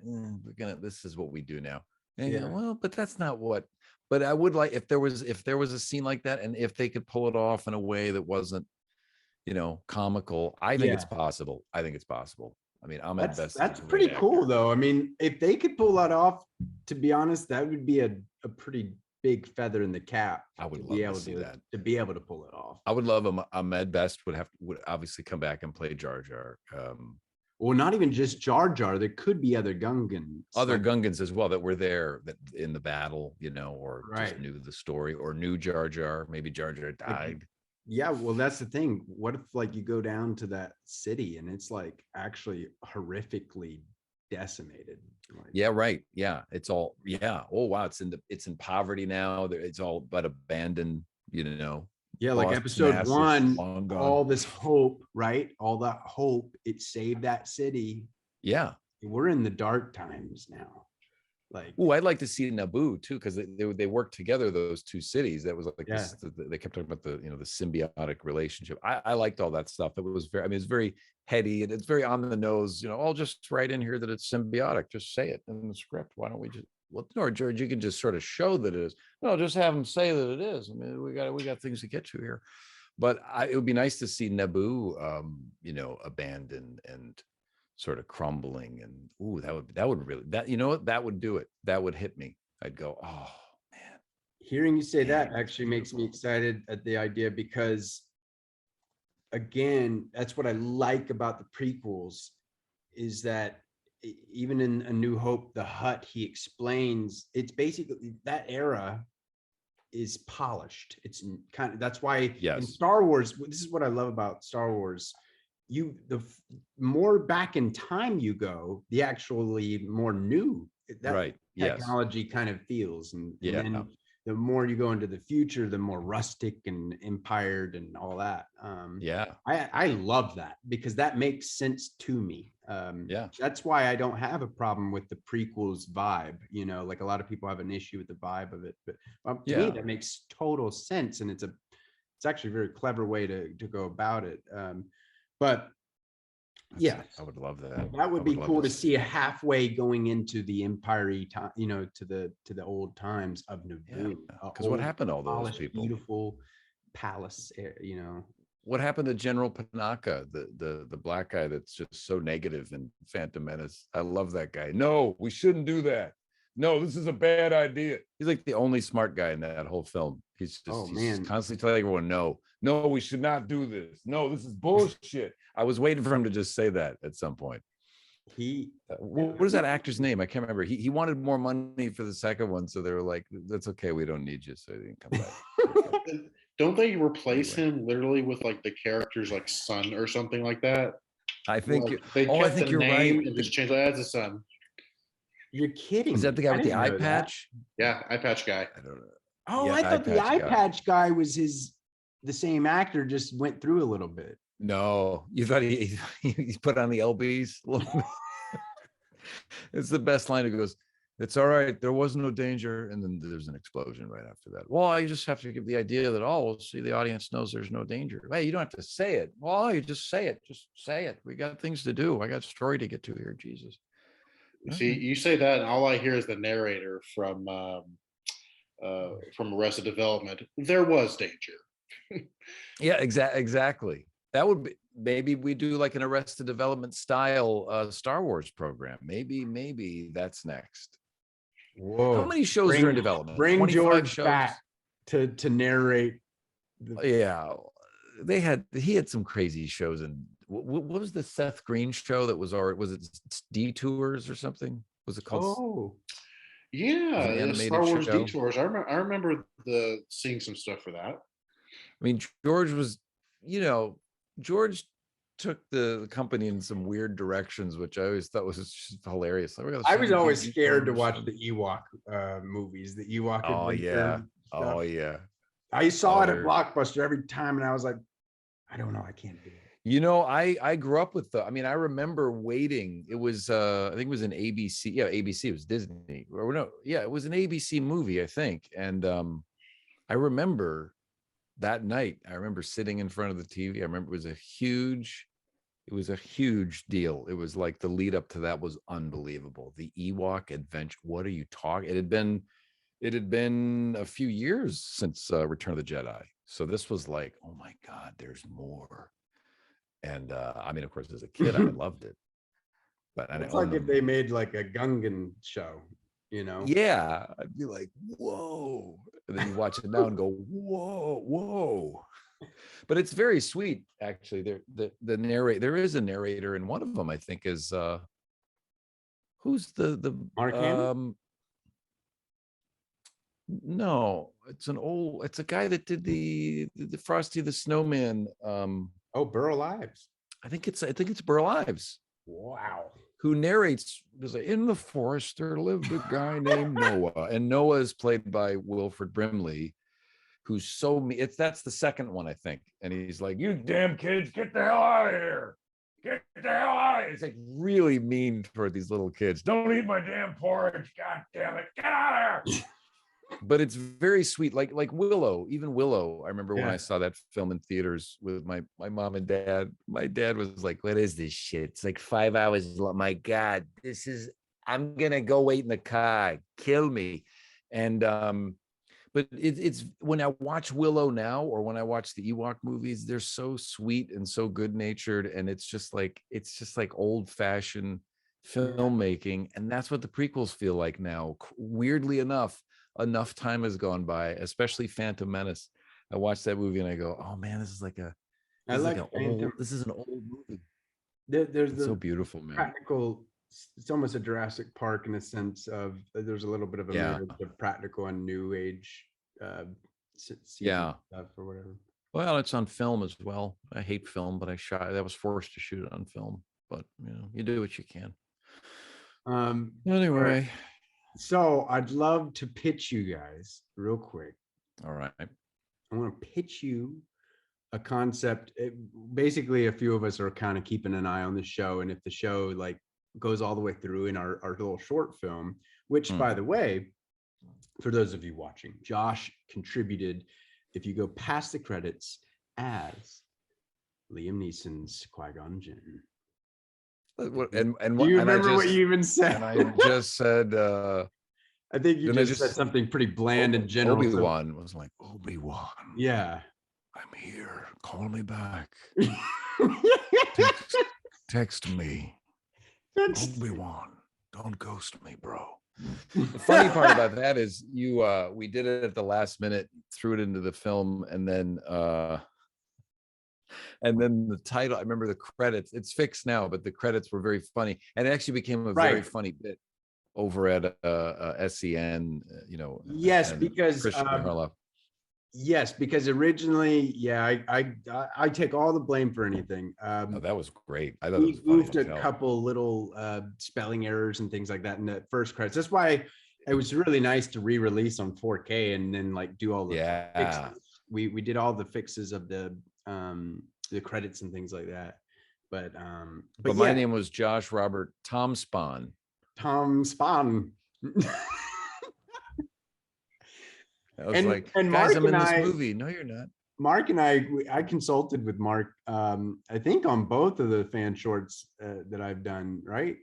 this is what we do now. And you go, Yeah. well, but that's not what. But I would like if there was a scene like that, and if they could pull it off in a way that wasn't, comical. I think it's possible. I mean, That's pretty cool though. I mean, if they could pull that off, to be honest, that would be a pretty big feather in the cap. I would be love able to see that. to be able to pull it off. I would love Ahmed Best would obviously come back and play Jar Jar. Well, not even just Jar Jar. There could be other Gungans. Other Gungans as well that were there that in the battle, or just Right. knew the story or knew Jar Jar. Maybe Jar Jar died. Yeah, well, that's the thing. What if like you go down to that city and it's like actually horrifically decimated? Like, Yeah, right. Yeah, it's all. Yeah. Oh wow, it's in poverty now. It's all but abandoned. yeah, like lost episode masses, 1, long gone. all this hope, right? All that hope, it saved that city. Yeah. We're in the dark times now. Like, Oh, I'd like to see Naboo too, because they worked together, those two cities. That was like Yeah. they kept talking about the symbiotic relationship. I liked all that stuff. It was very, it's very heady and it's very on the nose. I'll just write in here that it's symbiotic. Just say it in the script. Why don't we just? Well, or George, you can just sort of show that it is. No, just have them say that it is. I mean, we got things to get to here. But it would be nice to see Naboo, abandoned and sort of crumbling, and that would really that would do it. That would hit me. I'd go, oh man. hearing you say that actually makes me excited at the idea, because again, that's what I like about the prequels, is that even in A New Hope, the Hutt, he explains, it's basically that era is polished. It's kind of, that's why in Yes. Star Wars, this is what I love about Star Wars. The more back in time you go, the actually more new that Right. Yes. technology kind of feels. And Yeah. then the more you go into the future, the more rustic and empired and all that. Yeah. I love that, because that makes sense to me. Yeah. That's why I don't have a problem with the prequels vibe. Like a lot of people have an issue with the vibe of it, but to me Yeah. that makes total sense, and it's actually a very clever way to go about it. But yeah, I would love that. that would be love cool to this. see a halfway going into the empire-y time, to the old times of Naboo. Because what happened to all those Polished, people? beautiful palace, What happened to General Panaka, the black guy that's just so negative in Phantom Menace? I love that guy. No, we shouldn't do that. No, this is a bad idea. He's like the only smart guy in that whole film. He's just constantly telling everyone, no, we should not do this. No, this is bullshit. I was waiting for him to just say that at some point. What is that actor's name? I can't remember. He wanted more money for the second one, so they were like, "That's okay, we don't need you," so he didn't come back. Don't they replace him literally with like the character's like son or something like that? I think. Like, they kept the name and just changed it as a son. You're kidding. Is that the guy with the eye patch? Yeah, eye patch guy. I don't know. Oh, Yeah, I thought the eye guy. patch guy was the same actor, just went through a little bit. No, you thought he put on the LBs. It's the best line. It goes, "It's all right. There was no danger," and then there's an explosion right after that. Well, you just have to give the idea that see, the audience knows there's no danger. Hey, you don't have to say it. Well, you just say it. Just say it. We got things to do. I got a story to get to here. Jesus. See, you say that, and all I hear is the narrator from Arrested Development. There was danger. Yeah, exactly. That would be, maybe we do like an Arrested Development style Star Wars program. Maybe that's next. Whoa! How many shows are in development? Bring 25 George shows? back to narrate. Yeah, he had some crazy shows. And what was the Seth Green show that was it Detours or something? Was it called? Oh, yeah, the Star Wars Detours. I remember seeing some stuff for that. I mean, George was, George took the company in some weird directions, which I always thought was just hilarious. I was always scared to watch the Ewok movies, the Ewok adventure stuff. Oh yeah. I saw it at Blockbuster every time, and I was like, I don't know, I can't do it. You know, I grew up with I remember waiting. It was I think it was an ABC. Yeah, ABC. It was Disney. Or no, yeah, it was an ABC movie, I think. And I remember that night. I remember sitting in front of the TV. I remember it was a huge deal. It was like the lead up to that was unbelievable. The Ewok adventure. What are you talking? It had been a few years since Return of the Jedi. So this was like, oh my God, there's more. And I mean, of course, as a kid, I loved it. But it's like if they made like a Gungan show, you know? Yeah, I'd be like, whoa. And then you watch it now and go, whoa. But it's very sweet, actually. The narrator, there is a narrator, and one of them, I think, is who's the Mark Hamill? No, it's a guy that did the Frosty the Snowman. Burl Ives. I think it's Burl Ives. Wow. Who narrates, there's like, in the forest there lived a guy named Noah, and Noah is played by Wilford Brimley, who's so that's the second one, I think. And he's like, you damn kids, get the hell out of here. Get the hell out of here. It's like really mean toward these little kids. Don't eat my damn porridge. God damn it. Get out of here. But it's very sweet, like Willow. Even Willow, I remember when I saw that film in theaters with my mom and dad. My dad was like, what is this shit? It's like 5 hours long. My God, I'm gonna go wait in the car, kill me. And but it's when I watch Willow now, or when I watch the Ewok movies, they're so sweet and so good natured, and it's just like old fashioned filmmaking, and that's what the prequels feel like now. Weirdly enough time has gone by, especially Phantom Menace. I watched that movie and I go, oh man, this is an old movie. It's so beautiful, man. Practical. It's almost a Jurassic Park in a sense of there's a little bit of a marriage of practical and new age stuff or whatever. Well, it's on film as well. I hate film, but I was forced to shoot it on film. But you do what you can. Anyway. So I'd love to pitch you guys real quick. All right. I want to pitch you a concept. Basically, a few of us are kind of keeping an eye on the show. And if the show like goes all the way through in our little short film, which by the way, for those of you watching, Josh contributed, if you go past the credits, as Liam Neeson's Qui-Gon Jinn. And do you remember what you even said? And I just said I think you just said something pretty bland and general. Obi-Wan was like, Obi-Wan. Yeah. I'm here. Call me back. text me. Obi-Wan. Don't ghost me, bro. The funny part about that is we did it at the last minute, threw it into the film, and then the title, I remember the credits, it's fixed now, but the credits were very funny, and it actually became a very funny bit over at SEN, Yes, because yes, because originally, I take all the blame for anything. That was great. I thought we moved a couple little spelling errors and things like that in the first credits. That's why it was really nice to re-release on 4K and then like do all the fixes. We did all the fixes of the credits and things like that. But my name was Josh Robert Tom Spahn. Tom Spahn. I was like, guys, Mark, I'm in this movie. No, you're not. Mark and I consulted with Mark, I think on both of the fan shorts that I've done, right?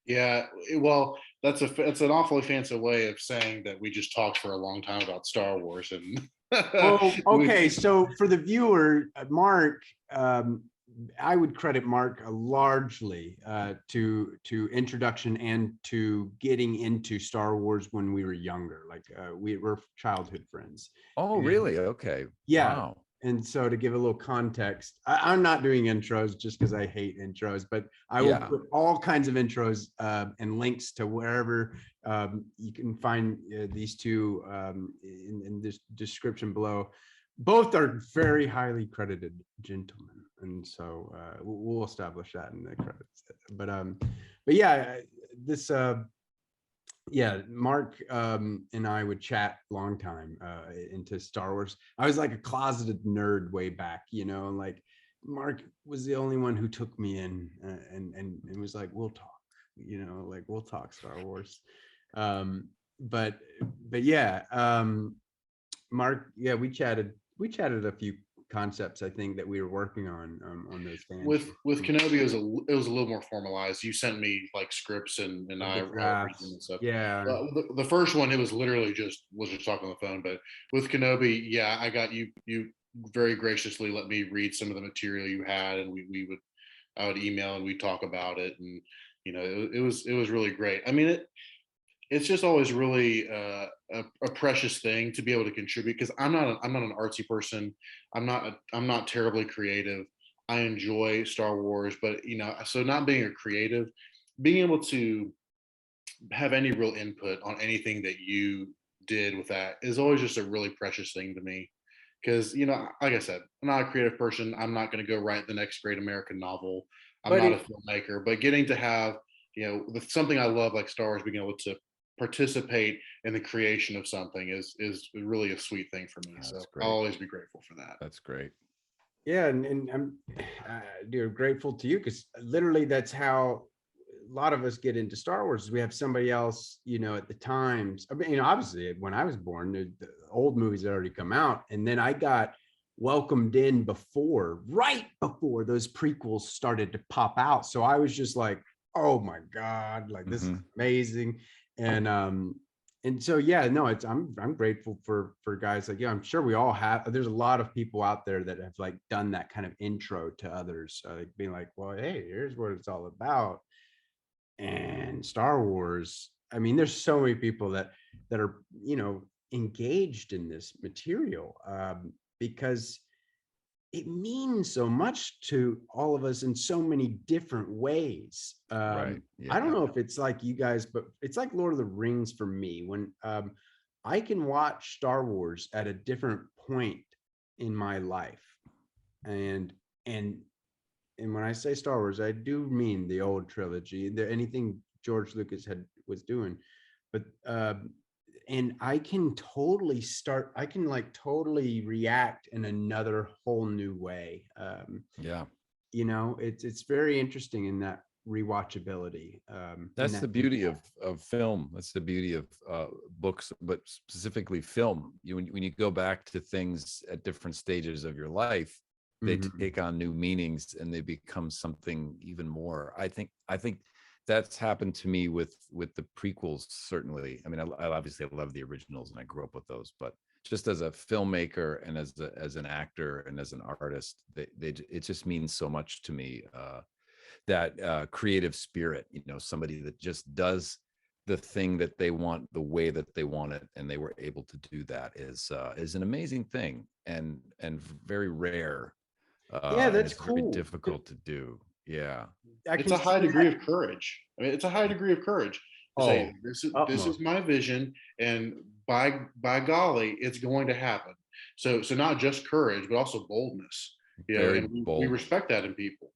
Yeah, well, that's an awfully fancy way of saying that we just talked for a long time about Star Wars. And okay, so for the viewer, Mark, I would credit Mark largely to introduction and to getting into Star Wars when we were younger. Like we were childhood friends. Oh, really? Okay. Yeah. Wow. And so to give a little context, I'm not doing intros just because I hate intros, but I will put all kinds of intros and links to wherever you can find these two in this description below. Both are very highly credited gentlemen. And so we'll establish that in the credits. But yeah, this Mark and I would chat long time into Star Wars. I was like a closeted nerd way back, and like Mark was the only one who took me in and was like, we'll talk, like we'll talk Star Wars. But yeah, Mark, yeah, we chatted a few concepts, I think, that we were working on those fans. With KENOBI, it was a little more formalized. You sent me like scripts and I read and stuff. Yeah. The first one, it was literally just talking on the phone. But with KENOBI, yeah, I got you very graciously let me read some of the material you had, and I would email and we'd talk about it, and it was really great. I mean, it's just always really a precious thing to be able to contribute, because I'm not an artsy person. I'm not terribly creative. I enjoy Star Wars, but so not being a creative, being able to have any real input on anything that you did with that is always just a really precious thing to me. Because like I said, I'm not a creative person. I'm not going to go write the next great American novel. I'm not a filmmaker, but getting to have something I love like Star Wars, being able to participate in the creation of something is really a sweet thing for me. So I'll always be grateful for that. That's great. Yeah, and I'm grateful to you, because literally that's how a lot of us get into Star Wars. We have somebody else, at the times. I mean, obviously when I was born, the old movies had already come out, and then I got welcomed in right before those prequels started to pop out. So I was just like, oh my God, like this is amazing. And so yeah, no, I'm grateful for guys like you. I'm sure we all have. There's a lot of people out there that have like done that kind of intro to others, like being like, well, hey, here's what it's all about. And Star Wars, I mean, there's so many people that are engaged in this material because it means so much to all of us in so many different ways. Right. Yeah. I don't know if it's like you guys, but it's like Lord of the Rings for me. When I can watch Star Wars at a different point in my life, and when I say Star Wars, I do mean the old trilogy, anything George Lucas was doing, but and I can totally react in another whole new way. It's very interesting in that rewatchability. That's the beauty of film. That's the beauty of books, but specifically film. When you go back to things at different stages of your life, they take on new meanings and they become something even more. I think that's happened to me with the prequels, certainly. I mean, I obviously love the originals and I grew up with those, but just as a filmmaker and as an actor and as an artist, it just means so much to me. That creative spirit, somebody that just does the thing that they want the way that they want it, and they were able to do that is an amazing thing and very rare. That's cool. Very difficult to do. Yeah, it's a high degree of courage. I mean, it's a high degree of courage to say this is my vision, and by golly, it's going to happen. So not just courage, but also boldness. Very bold. We respect that in people.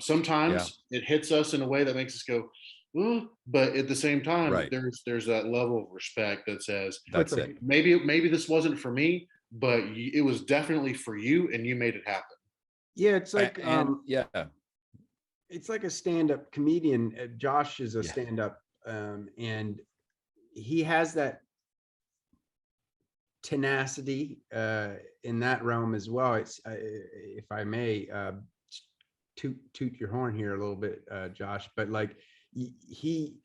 Sometimes it hits us in a way that makes us go, ooh, but at the same time, there's that level of respect that says, that's it. Maybe this wasn't for me, but it was definitely for you, and you made it happen. Yeah, it's like it's like a stand-up comedian. Josh is a stand-up, and he has that tenacity in that realm as well. It's if I may toot your horn here a little bit, Josh, but like he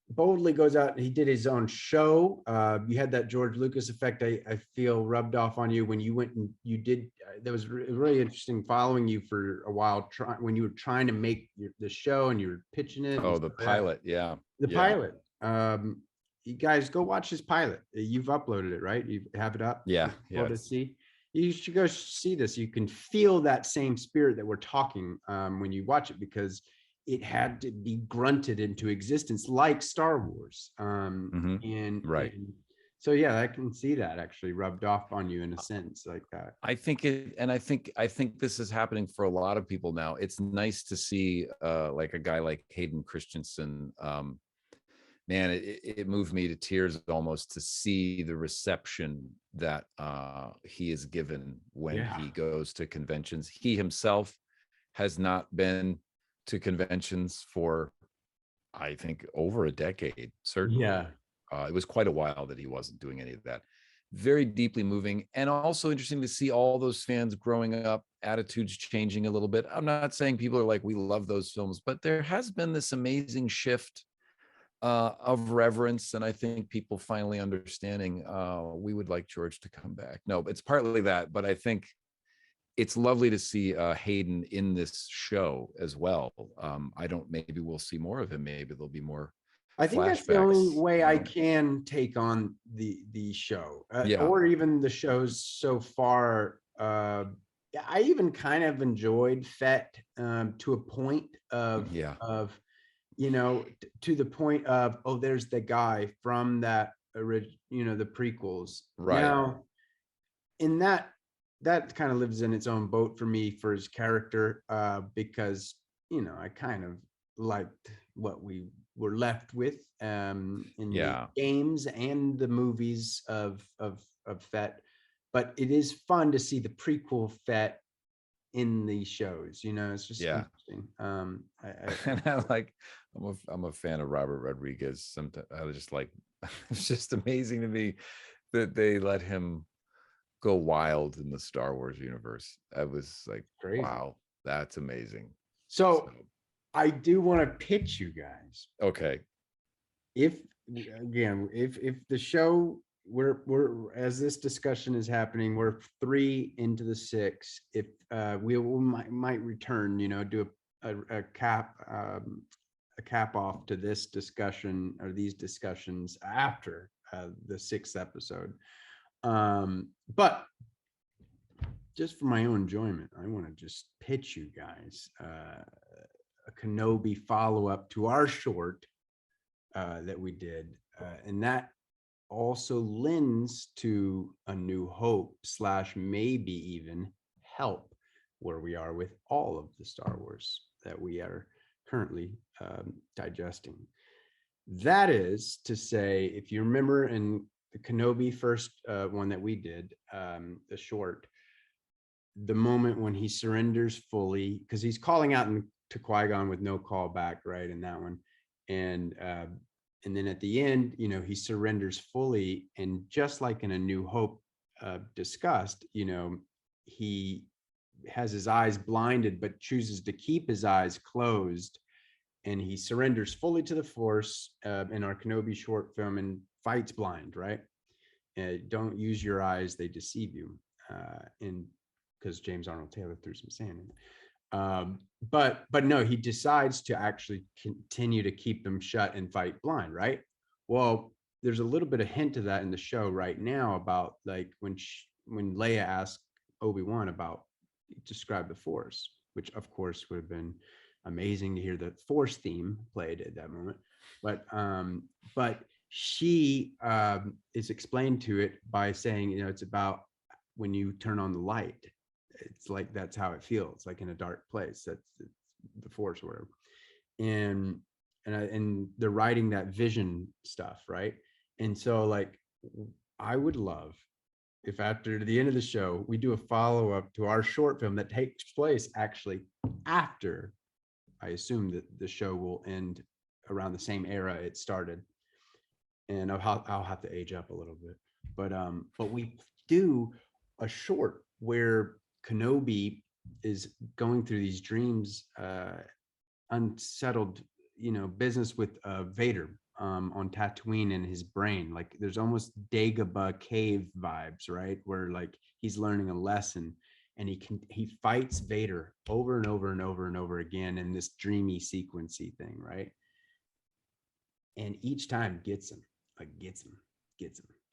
boldly goes out and he did his own show. You had that George Lucas effect, I feel, rubbed off on you when you went and you did. That was really interesting following you for a while, when you were trying to make the show and you were pitching it. Oh, the pilot. Pilot. You guys go watch his pilot. You've uploaded it, right? You have it up? Yeah. To see. You should go see this. You can feel that same spirit that we're talking when you watch it, because it had to be grunted into existence like Star Wars. And So yeah, I can see that actually rubbed off on you in a sense like that. I think it, and I think this is happening for a lot of people now. It's nice to see like a guy like Hayden Christensen. Man, it moved me to tears almost to see the reception that he is given when he goes to conventions. He himself has not been to conventions for, I think, over a decade, certainly. Yeah. It was quite a while that he wasn't doing any of that. Very deeply moving, and also interesting to see all those fans growing up, attitudes changing a little bit. I'm not saying people are like, we love those films, but there has been this amazing shift of reverence, and I think people finally understanding we would like George to come back. No, it's partly that, but I think it's lovely to see Hayden in this show as well. I don't, maybe we'll see more of him. Maybe there'll be more I think that's the only way I can take on the show, or even the shows so far. I even kind of enjoyed Fett to a point of you know, to the point of, oh, there's the guy from that the prequels. Right now, in that kind of lives in its own boat for me for his character, because I kind of liked what we were left with in the games and the movies of Fett, but it is fun to see the prequel Fett in the shows. It's just interesting. I'm a fan of Robert Rodriguez. Sometimes I was just like, it's just amazing to me that they let him go wild in the Star Wars universe. I was like, crazy. Wow, that's amazing. So I do want to pitch you guys. Okay. If the show, we're as this discussion is happening, we're 3 into the 6. If we might return, do a cap off to this discussion or these discussions after the 6th episode. But just for my own enjoyment, I want to just pitch you guys a Kenobi follow-up to our short that we did, and that also lends to A New Hope / maybe even Help, where we are with all of the Star Wars that we are currently digesting. That is to say, if you remember in the Kenobi first one that we did, the short, the moment when he surrenders fully, because he's calling out to Qui-Gon with no call back, right, in that one, and then at the end, he surrenders fully, and just like in A New Hope discussed, he has his eyes blinded but chooses to keep his eyes closed, and he surrenders fully to the Force in our Kenobi short film and fights blind, right? Don't use your eyes, they deceive you. And because James Arnold Taylor threw some sand in it. But no, he decides to actually continue to keep them shut and fight blind, right? Well, there's a little bit of hint of that in the show right now about like when Leia asked Obi-Wan about describe the Force, which of course would have been amazing to hear the Force theme played at that moment. But she is explained to it by saying, it's about when you turn on the light. It's like that's how it feels, like in a dark place. That's the Force or whatever. And they're writing that vision stuff, right? And so, like, I would love if after the end of the show we do a follow-up to our short film that takes place actually after. I assume that the show will end around the same era it started, and I'll have to age up a little bit, but we do a short where Kenobi is going through these dreams, unsettled, business with Vader on Tatooine in his brain. Like there's almost Dagobah cave vibes, right? Where like he's learning a lesson, and he fights Vader over and over and over and over again in this dreamy sequency thing, right? And each time gets him,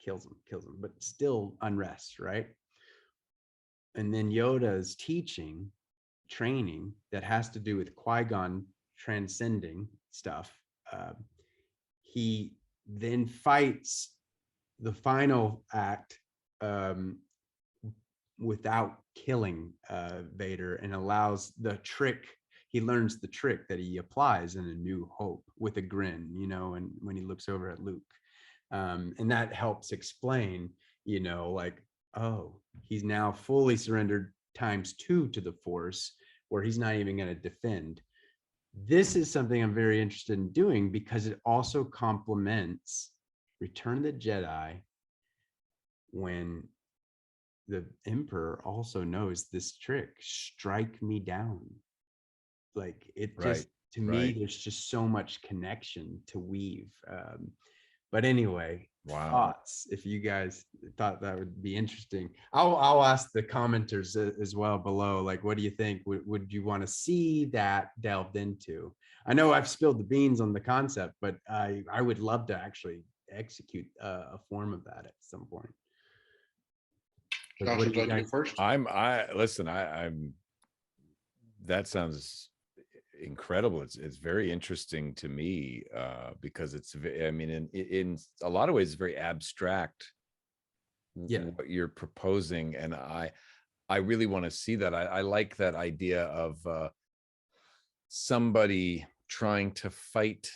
kills him, but still unrest, right? And then Yoda's training that has to do with Qui-Gon transcending stuff. He then fights the final act without killing Vader, and allows the trick. He learns the trick that he applies in A New Hope with a grin, you know, and when he looks over at Luke. And that helps explain, you know, like, oh, he's now fully surrendered ×2 to the Force, where he's not even going to defend. This is something I'm very interested in doing because it also complements Return of the Jedi, when the Emperor also knows this trick, strike me down. Like, it just, to me, there's just so much connection to weave. But anyway, thoughts, if you guys thought that would be interesting. I'll ask the commenters as well below, like, what do you think? Would you want to see that delved into? I know I've spilled the beans on the concept, but I would love to actually execute a form of that at some point. Josh, would you like to go first? I'm that sounds incredible. It's very interesting to me because it's, I mean, in a lot of ways it's very abstract, what you're proposing, and I really want to see that. I like that idea of somebody trying to fight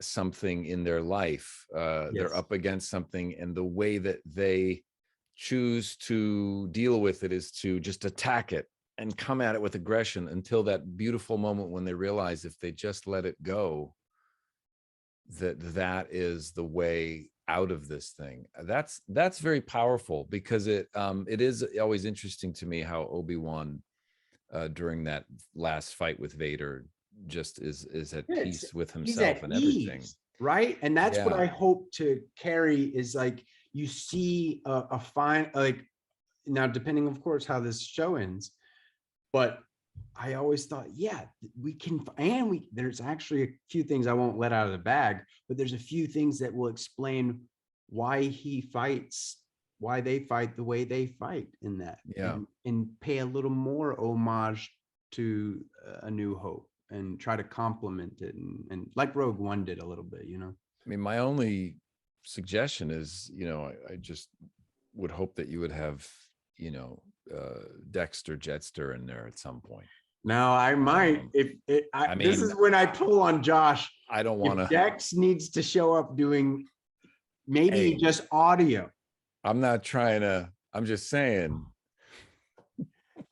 something in their life. They're up against something, and the way that they choose to deal with it is to just attack it and come at it with aggression until that beautiful moment when they realize if they just let it go, that is the way out of this thing. That's very powerful, because it is always interesting to me how Obi-Wan during that last fight with Vader just is at peace with himself and everything, right? And that's what I hope to carry, is like, you see a fine, like, now depending of course how this show ends, but I always thought, we can, and there's actually a few things I won't let out of the bag, but there's a few things that will explain why he fights, why they fight the way they fight in that, and pay a little more homage to A New Hope and try to complement it, and like Rogue One did a little bit, you know. I mean, my only suggestion is, you know, I just would hope that you would have, you know, Dexter Jetster in there at some point. Now I might, I mean, this is when I pull on Josh. I don't want to. Dex needs to show up doing maybe just audio. I'm not trying to. I'm just saying.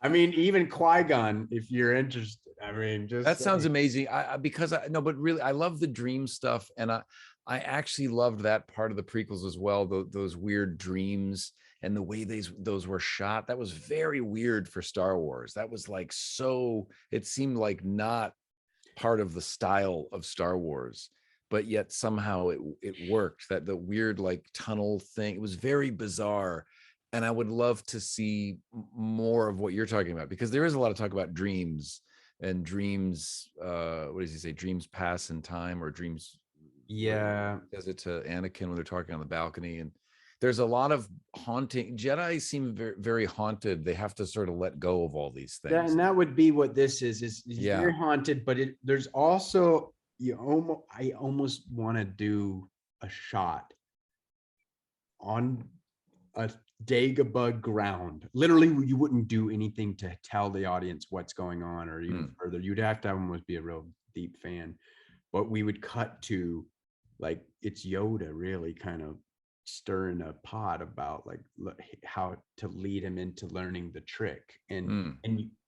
I mean, even Qui-Gon, if you're interested. I mean, just that sounds amazing. Because I no, but really, I love the dream stuff, and I actually loved that part of the prequels as well. Those weird dreams and the way those were shot. That was very weird for Star Wars. That was like, so it seemed like not part of the style of Star Wars, but yet somehow it worked. That the weird like tunnel thing, it was very bizarre. And I would love to see more of what you're talking about, because there is a lot of talk about dreams and dreams. What does he say? Dreams pass in time, or dreams. Does it to Anakin when they're talking on the balcony. And there's a lot of haunting. Jedi seem very, very haunted. They have to sort of let go of all these things. And that would be what this is very haunted, but there's also, I almost want to do a shot on a Dagobah ground. Literally, you wouldn't do anything to tell the audience what's going on, or even further. You'd have to almost be a real deep fan. But we would cut to, like, it's Yoda really kind of stirring a pot about like how to lead him into learning the trick. And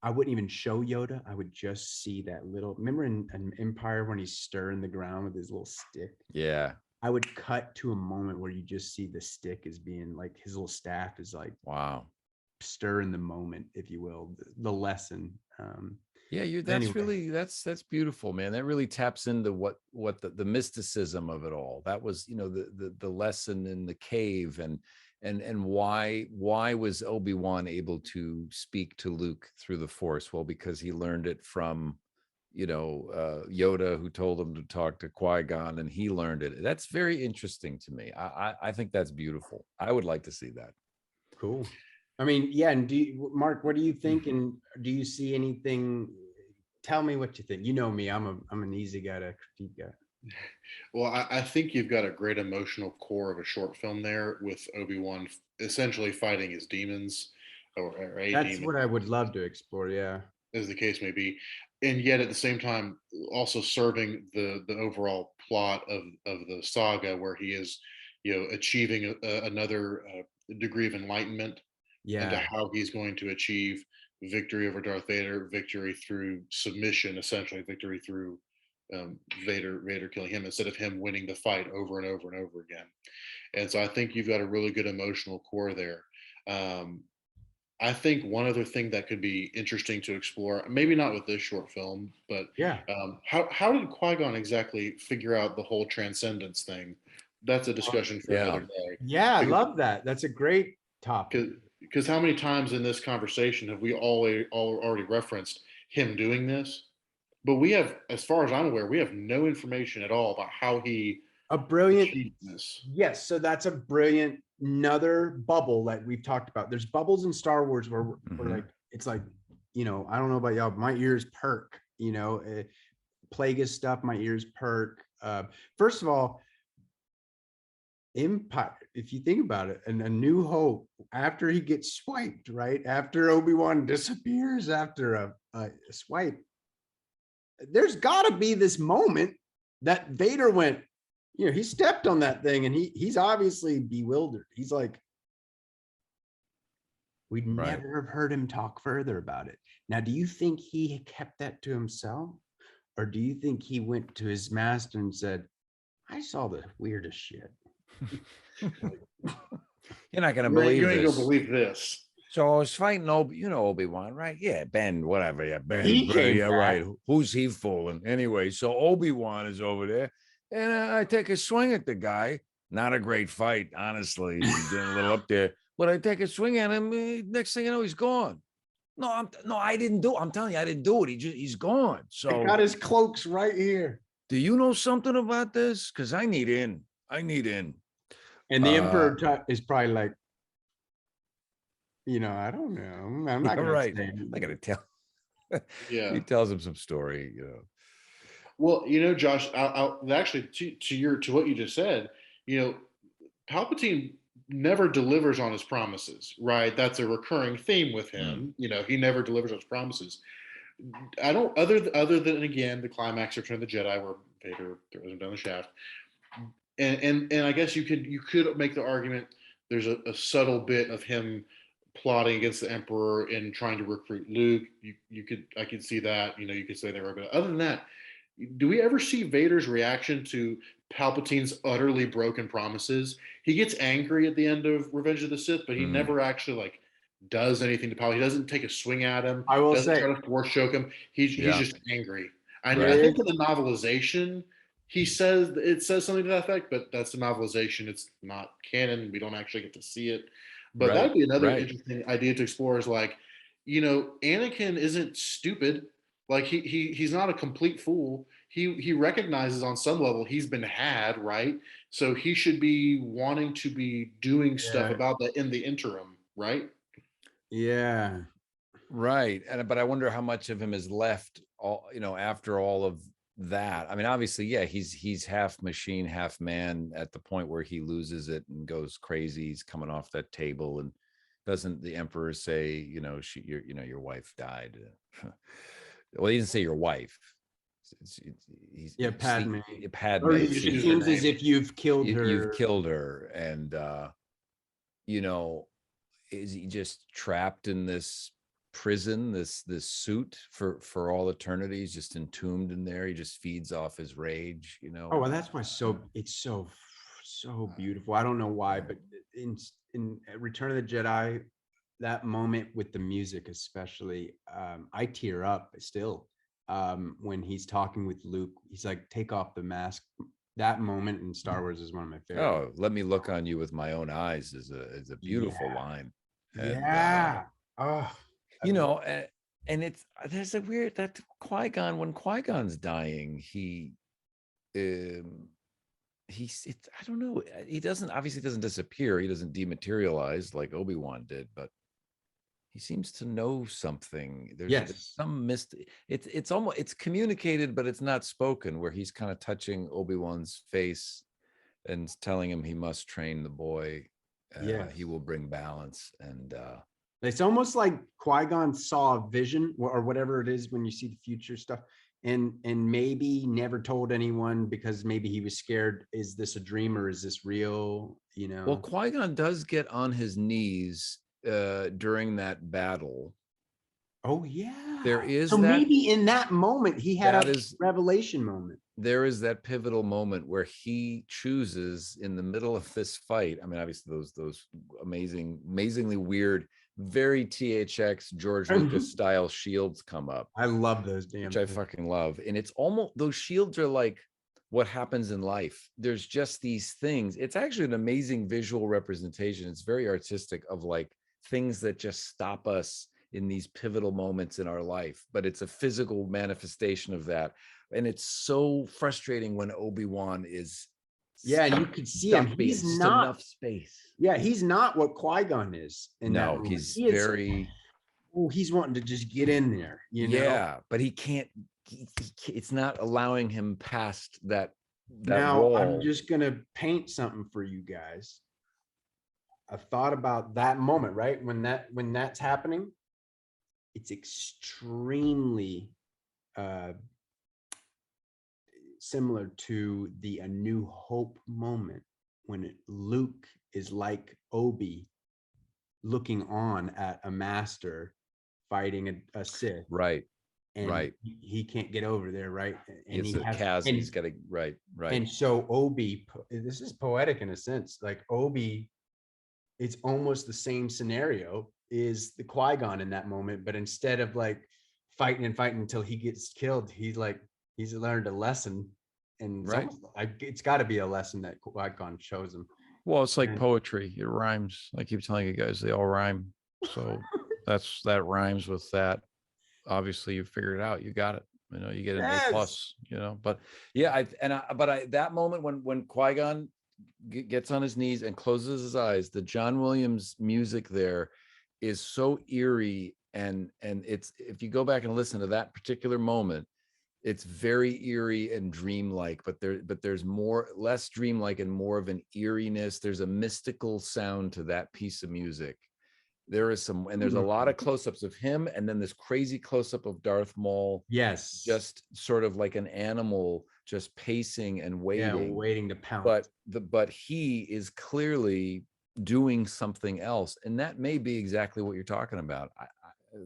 I wouldn't even show Yoda. I would just see that little, remember in Empire when he's stirring the ground with his little stick? Yeah. I would cut to a moment where you just see the stick as being like, his little staff is like, wow, stirring the moment, if you will, the lesson. That's anyway. Really, that's beautiful, man. That really taps into what the mysticism of it all. That was, you know, the lesson in the cave, and why was Obi-Wan able to speak to Luke through the Force? Well, because he learned it from, you know, Yoda, who told him to talk to Qui-Gon, and he learned it. That's very interesting to me. I think that's beautiful. I would like to see that. Cool. I mean, yeah. And Mark, what do you think? And do you see anything? Tell me what you think. You know me, I'm an easy guy to critique. Well, I think you've got a great emotional core of a short film there with Obi-Wan essentially fighting his demons or a That's demon, what I would love to explore. Yeah. as the case may be, and yet at the same time also serving the overall plot of the saga, where he is, achieving another degree of enlightenment into Yeah. how he's going to achieve victory over Darth Vader, victory through submission, essentially victory through Vader killing him instead of him winning the fight over and over and over again. And so I think you've got a really good emotional core there. Um, I think one other thing that could be interesting to explore, maybe not with this short film, but Yeah. how did Qui-Gon exactly figure out the whole transcendence thing? That's a discussion for Yeah. another day. Yeah. I Because love that. That's a great topic. because how many times in this conversation have we already referenced him doing this? But we have, as far as I'm aware, we have no information at all about how he A brilliant, achieved this. yes. So that's a brilliant, another bubble that we've talked about. There's bubbles in Star Wars where we're like, it's like, I don't know about y'all, but my ears perk, Plagueis stuff, my ears perk. First of all, Empire, if you think about it, and A New Hope, after he gets swiped, right? After Obi-Wan disappears after a swipe, there's got to be this moment that Vader went, he stepped on that thing and he's obviously bewildered. He's like, we'd never have heard him talk further about it. Now, do you think he kept that to himself? Or do you think he went to his master and said, I saw the weirdest shit? You're not going to believe You ain't this. gonna believe this. So I was fighting Obi-Wan, right? Yeah, Ben, whatever. Yeah, Ben. He came yeah, back. right. Who's he fooling? Anyway, so Obi-Wan is over there, and I take a swing at the guy. Not a great fight, honestly. He's getting a little up there, but I take a swing at him. Next thing you know, he's gone. No, I didn't do it. I'm telling you, I didn't do it. He's gone. So I got his cloaks right here. do you know something about this? Because I need in. And the Emperor is probably like, I don't know. I'm not gonna say. I gotta tell. Yeah. He tells him some story, Well, Josh, I'll actually to what you just said, Palpatine never delivers on his promises, right? That's a recurring theme with him. He never delivers on his promises. I don't, other than again the climax of Return of the Jedi where Vader throws him down the shaft, and I guess you could make the argument there's a subtle bit of him plotting against the Emperor and trying to recruit Luke. I could see that. You could say there were, but other than that, do we ever see Vader's reaction to Palpatine's utterly broken promises? He gets angry at the end of Revenge of the Sith, but he never actually does anything to Palpatine. He doesn't take a swing at him. I will doesn't say, try to force choke him. He's just angry. I think in the novelization, it says something to that effect, but that's the novelization. It's not canon. We don't actually get to see it. But that'd be another interesting idea to explore. Is Anakin isn't stupid. He's not a complete fool. He recognizes on some level he's been had, right? So he should be wanting to be doing stuff about that in the interim, right? Yeah. Right. But I wonder how much of him is left after all of that. I mean, obviously, yeah, he's half machine, half man at the point where he loses it and goes crazy. He's coming off that table, and doesn't the Emperor say, your wife died? Well, he didn't say your wife. Padme. Padme. It seems as if you've killed her. You've killed her, and is he just trapped in this prison, this suit for all eternity? He's just entombed in there. He just feeds off his rage. Oh, well, that's why it's so beautiful. I don't know why, but in Return of the Jedi, that moment with the music especially, I tear up still when he's talking with Luke. He's like, take off the mask. That moment in Star Wars is one of my favorites. Oh, let me look on you with my own eyes is a beautiful line. And, and there's a weird, that Qui-Gon, when Qui-Gon's dying, I don't know, he doesn't disappear, he doesn't dematerialize like Obi-Wan did, but he seems to know something. There's Yes. some it's almost, it's communicated, but it's not spoken, where he's kind of touching Obi-Wan's face and telling him he must train the boy. Yes. He will bring balance. And it's almost like Qui-Gon saw a vision or whatever it is when you see the future stuff, and maybe never told anyone because maybe he was scared. Is this a dream or is this real? You know. Well, Qui-Gon does get on his knees during that battle. Oh yeah. There is so that, maybe in that moment he had that a is, revelation moment. there is that pivotal moment where he chooses in the middle of this fight. I mean, obviously those amazingly weird, very THX George Lucas style shields come up. I love those damn which I fucking love. And it's almost, those shields are like what happens in life. There's just these things. It's actually an amazing visual representation. It's very artistic, of like things that just stop us in these pivotal moments in our life, but it's a physical manifestation of that. And it's so frustrating when Obi-Wan is, and you could see him. He's not enough space. Yeah, he's not what Qui-Gon is. No, he's very. He's wanting to just get in there, you know. Yeah, but he can't. It's not allowing him past that. Now wall. I'm just gonna paint something for you guys. I thought about that moment, right? When that's happening, it's extremely similar to the A New Hope moment when Luke is like Obi, looking on at a master fighting a Sith. Right. And right. he can't get over there, right? And it's a chasm. He's got to right. And so Obi, this is poetic in a sense. Like Obi, it's almost the same scenario is the Qui-Gon in that moment, but instead of like fighting until he gets killed, he's learned a lesson, and it's got to be a lesson that Qui-Gon shows him. Well, it's like poetry. It rhymes. I keep telling you guys, they all rhyme. So that rhymes with that. Obviously, you figured it out. You got it. You know, you get an A+. You know, but yeah, that moment when Qui-Gon gets on his knees and closes his eyes, the John Williams music there is so eerie, and it's, if you go back and listen to that particular moment, it's very eerie and dreamlike, but there's less dreamlike and more of an eeriness. There's a mystical sound to that piece of music. There is some, and there's a lot of close-ups of him, and then this crazy close-up of Darth Maul. Yes, just sort of like an animal, just pacing and waiting to pounce. But he is clearly doing something else, and that may be exactly what you're talking about.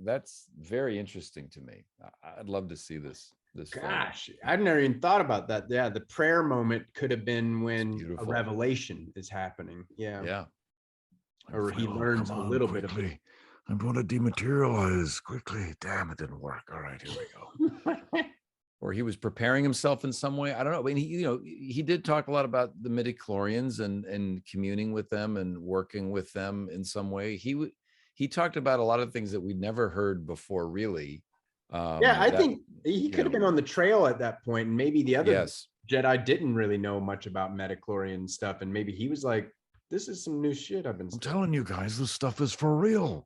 That's very interesting to me. I'd love to see this. Gosh, I've never even thought about that. Yeah, the prayer moment could have been when a revelation is happening. Yeah. Or he learns a little bit of it. I'm going to dematerialize quickly. Damn, it didn't work. All right, here we go. Or he was preparing himself in some way. I don't know. I mean, he did talk a lot about the midichlorians and communing with them and working with them in some way. He talked about a lot of things that we'd never heard before, really. I think he could have been on the trail at that point, and maybe the other Jedi didn't really know much about midichlorian stuff, and maybe he was like, this is some new shit I'm telling you guys, this stuff is for real.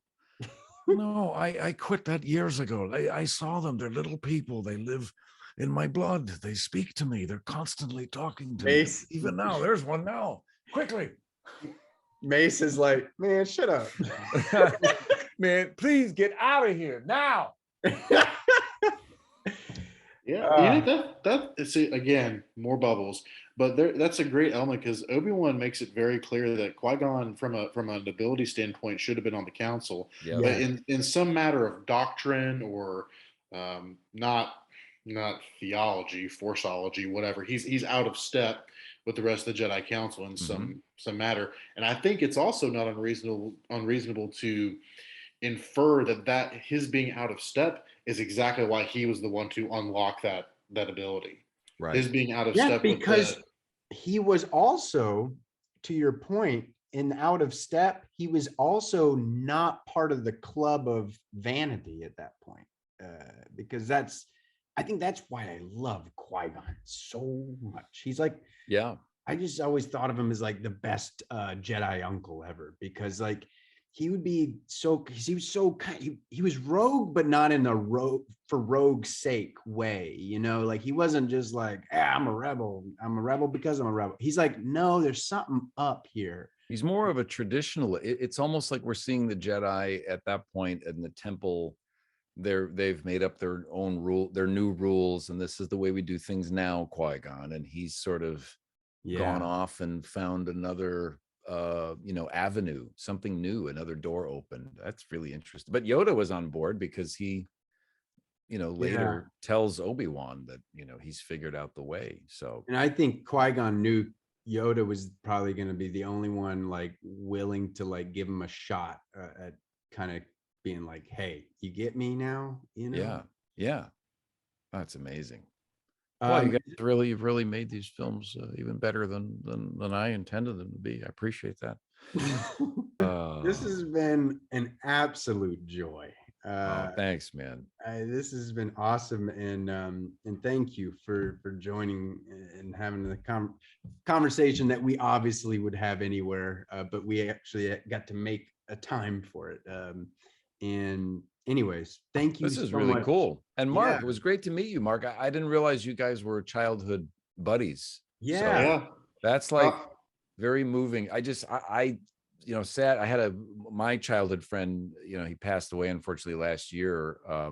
No, I quit that years ago. I saw them. They're little people. They live in my blood. They speak to me. They're constantly talking to me. Even now, there's one now. Quickly. Mace is like, man, shut up. Man, please get out of here now. See, again, more bubbles, but that's a great element, because Obi-Wan makes it very clear that Qui-Gon, from an ability standpoint, should have been on the council. But in some matter of doctrine or not theology, forceology, whatever, he's out of step with the rest of the Jedi Council in some matter. And I think it's also not unreasonable to infer that his being out of step is exactly why he was the one to unlock that ability. Right. His being out of step. Because he was also, to your point, in out of step, he was also not part of the club of vanity at that point. Because I think that's why I love Qui-Gon so much. He's like, I just always thought of him as like the best Jedi uncle ever, because like he would be so, because he was so kind, he was rogue, but not in a for rogue's sake way, you know, like he wasn't just like, I'm a rebel because I'm a rebel. He's like, no, there's something up here. He's more of a traditional. It's almost like we're seeing the Jedi at that point in the temple. They've made up their own their new rules, and this is the way we do things now, Qui-Gon. And he's sort of gone off and found another avenue, something new, another door opened. That's really interesting. But Yoda was on board because he later tells Obi-Wan that he's figured out the way. So, and I think Qui-Gon knew Yoda was probably going to be the only one like willing to like give him a shot at kind of being like, hey, you get me now, yeah That's amazing. Well, you guys you've really made these films even better than I intended them to be. I appreciate that. This has been an absolute joy. Thanks, man. This has been awesome, and thank you for joining and having the conversation that we obviously would have anywhere, but we actually got to make a time for it. And anyways, thank you. This is really cool. And Mark, it was great to meet you, Mark. I didn't realize you guys were childhood buddies. So that's like very moving. I sad. I had my childhood friend, he passed away unfortunately last year, a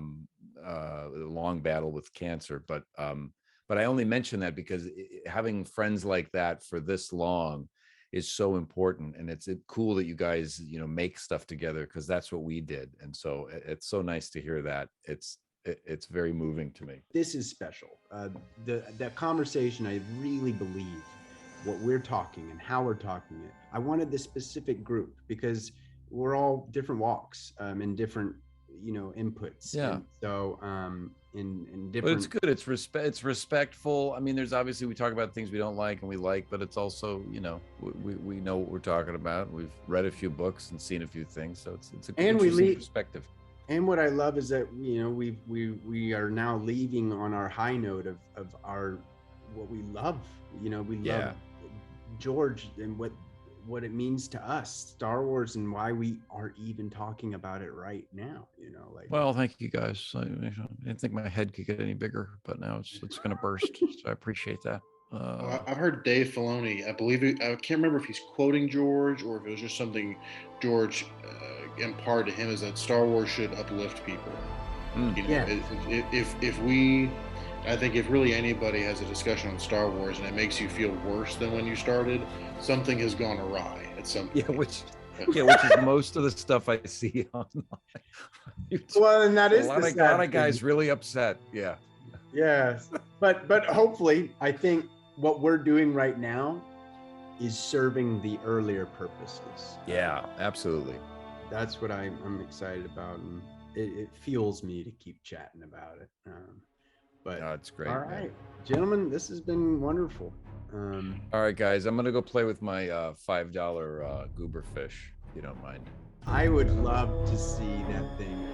long battle with cancer. But I only mention that because having friends like that for this long is so important, and it's cool that you guys make stuff together, because that's what we did. And so it's so nice to hear that. It's very moving to me. This is special. That conversation, I really believe what we're talking and how we're talking it. I wanted this specific group because we're all different walks and different inputs. And so in different, but it's good. It's respectful. I mean, there's obviously, we talk about things we don't like and we like, but it's also we know what we're talking about. We've read a few books and seen a few things, so it's a good, interesting perspective. And what I love is that we are now leaving on our high note of our what we love. We love George and what it means to us, Star Wars, and why we are even talking about it right now. Well, thank you guys. I didn't think my head could get any bigger, but now it's going to burst. So I appreciate that. I've heard Dave Filoni, I believe I can't remember if he's quoting George or if it was just something George imparted to him, is that Star Wars should uplift people. I think if really anybody has a discussion on Star Wars and it makes you feel worse than when you started, something has gone awry at some point. Which is most of the stuff I see online. Well, and that is a lot of guys really upset. Yes, but hopefully, I think what we're doing right now is serving the earlier purposes. Yeah, absolutely. That's what I'm excited about, and it fuels me to keep chatting about it. But it's great. All right, gentlemen, this has been wonderful. All right, guys, I'm gonna go play with my $5 goober fish, if you don't mind. I would love to see that thing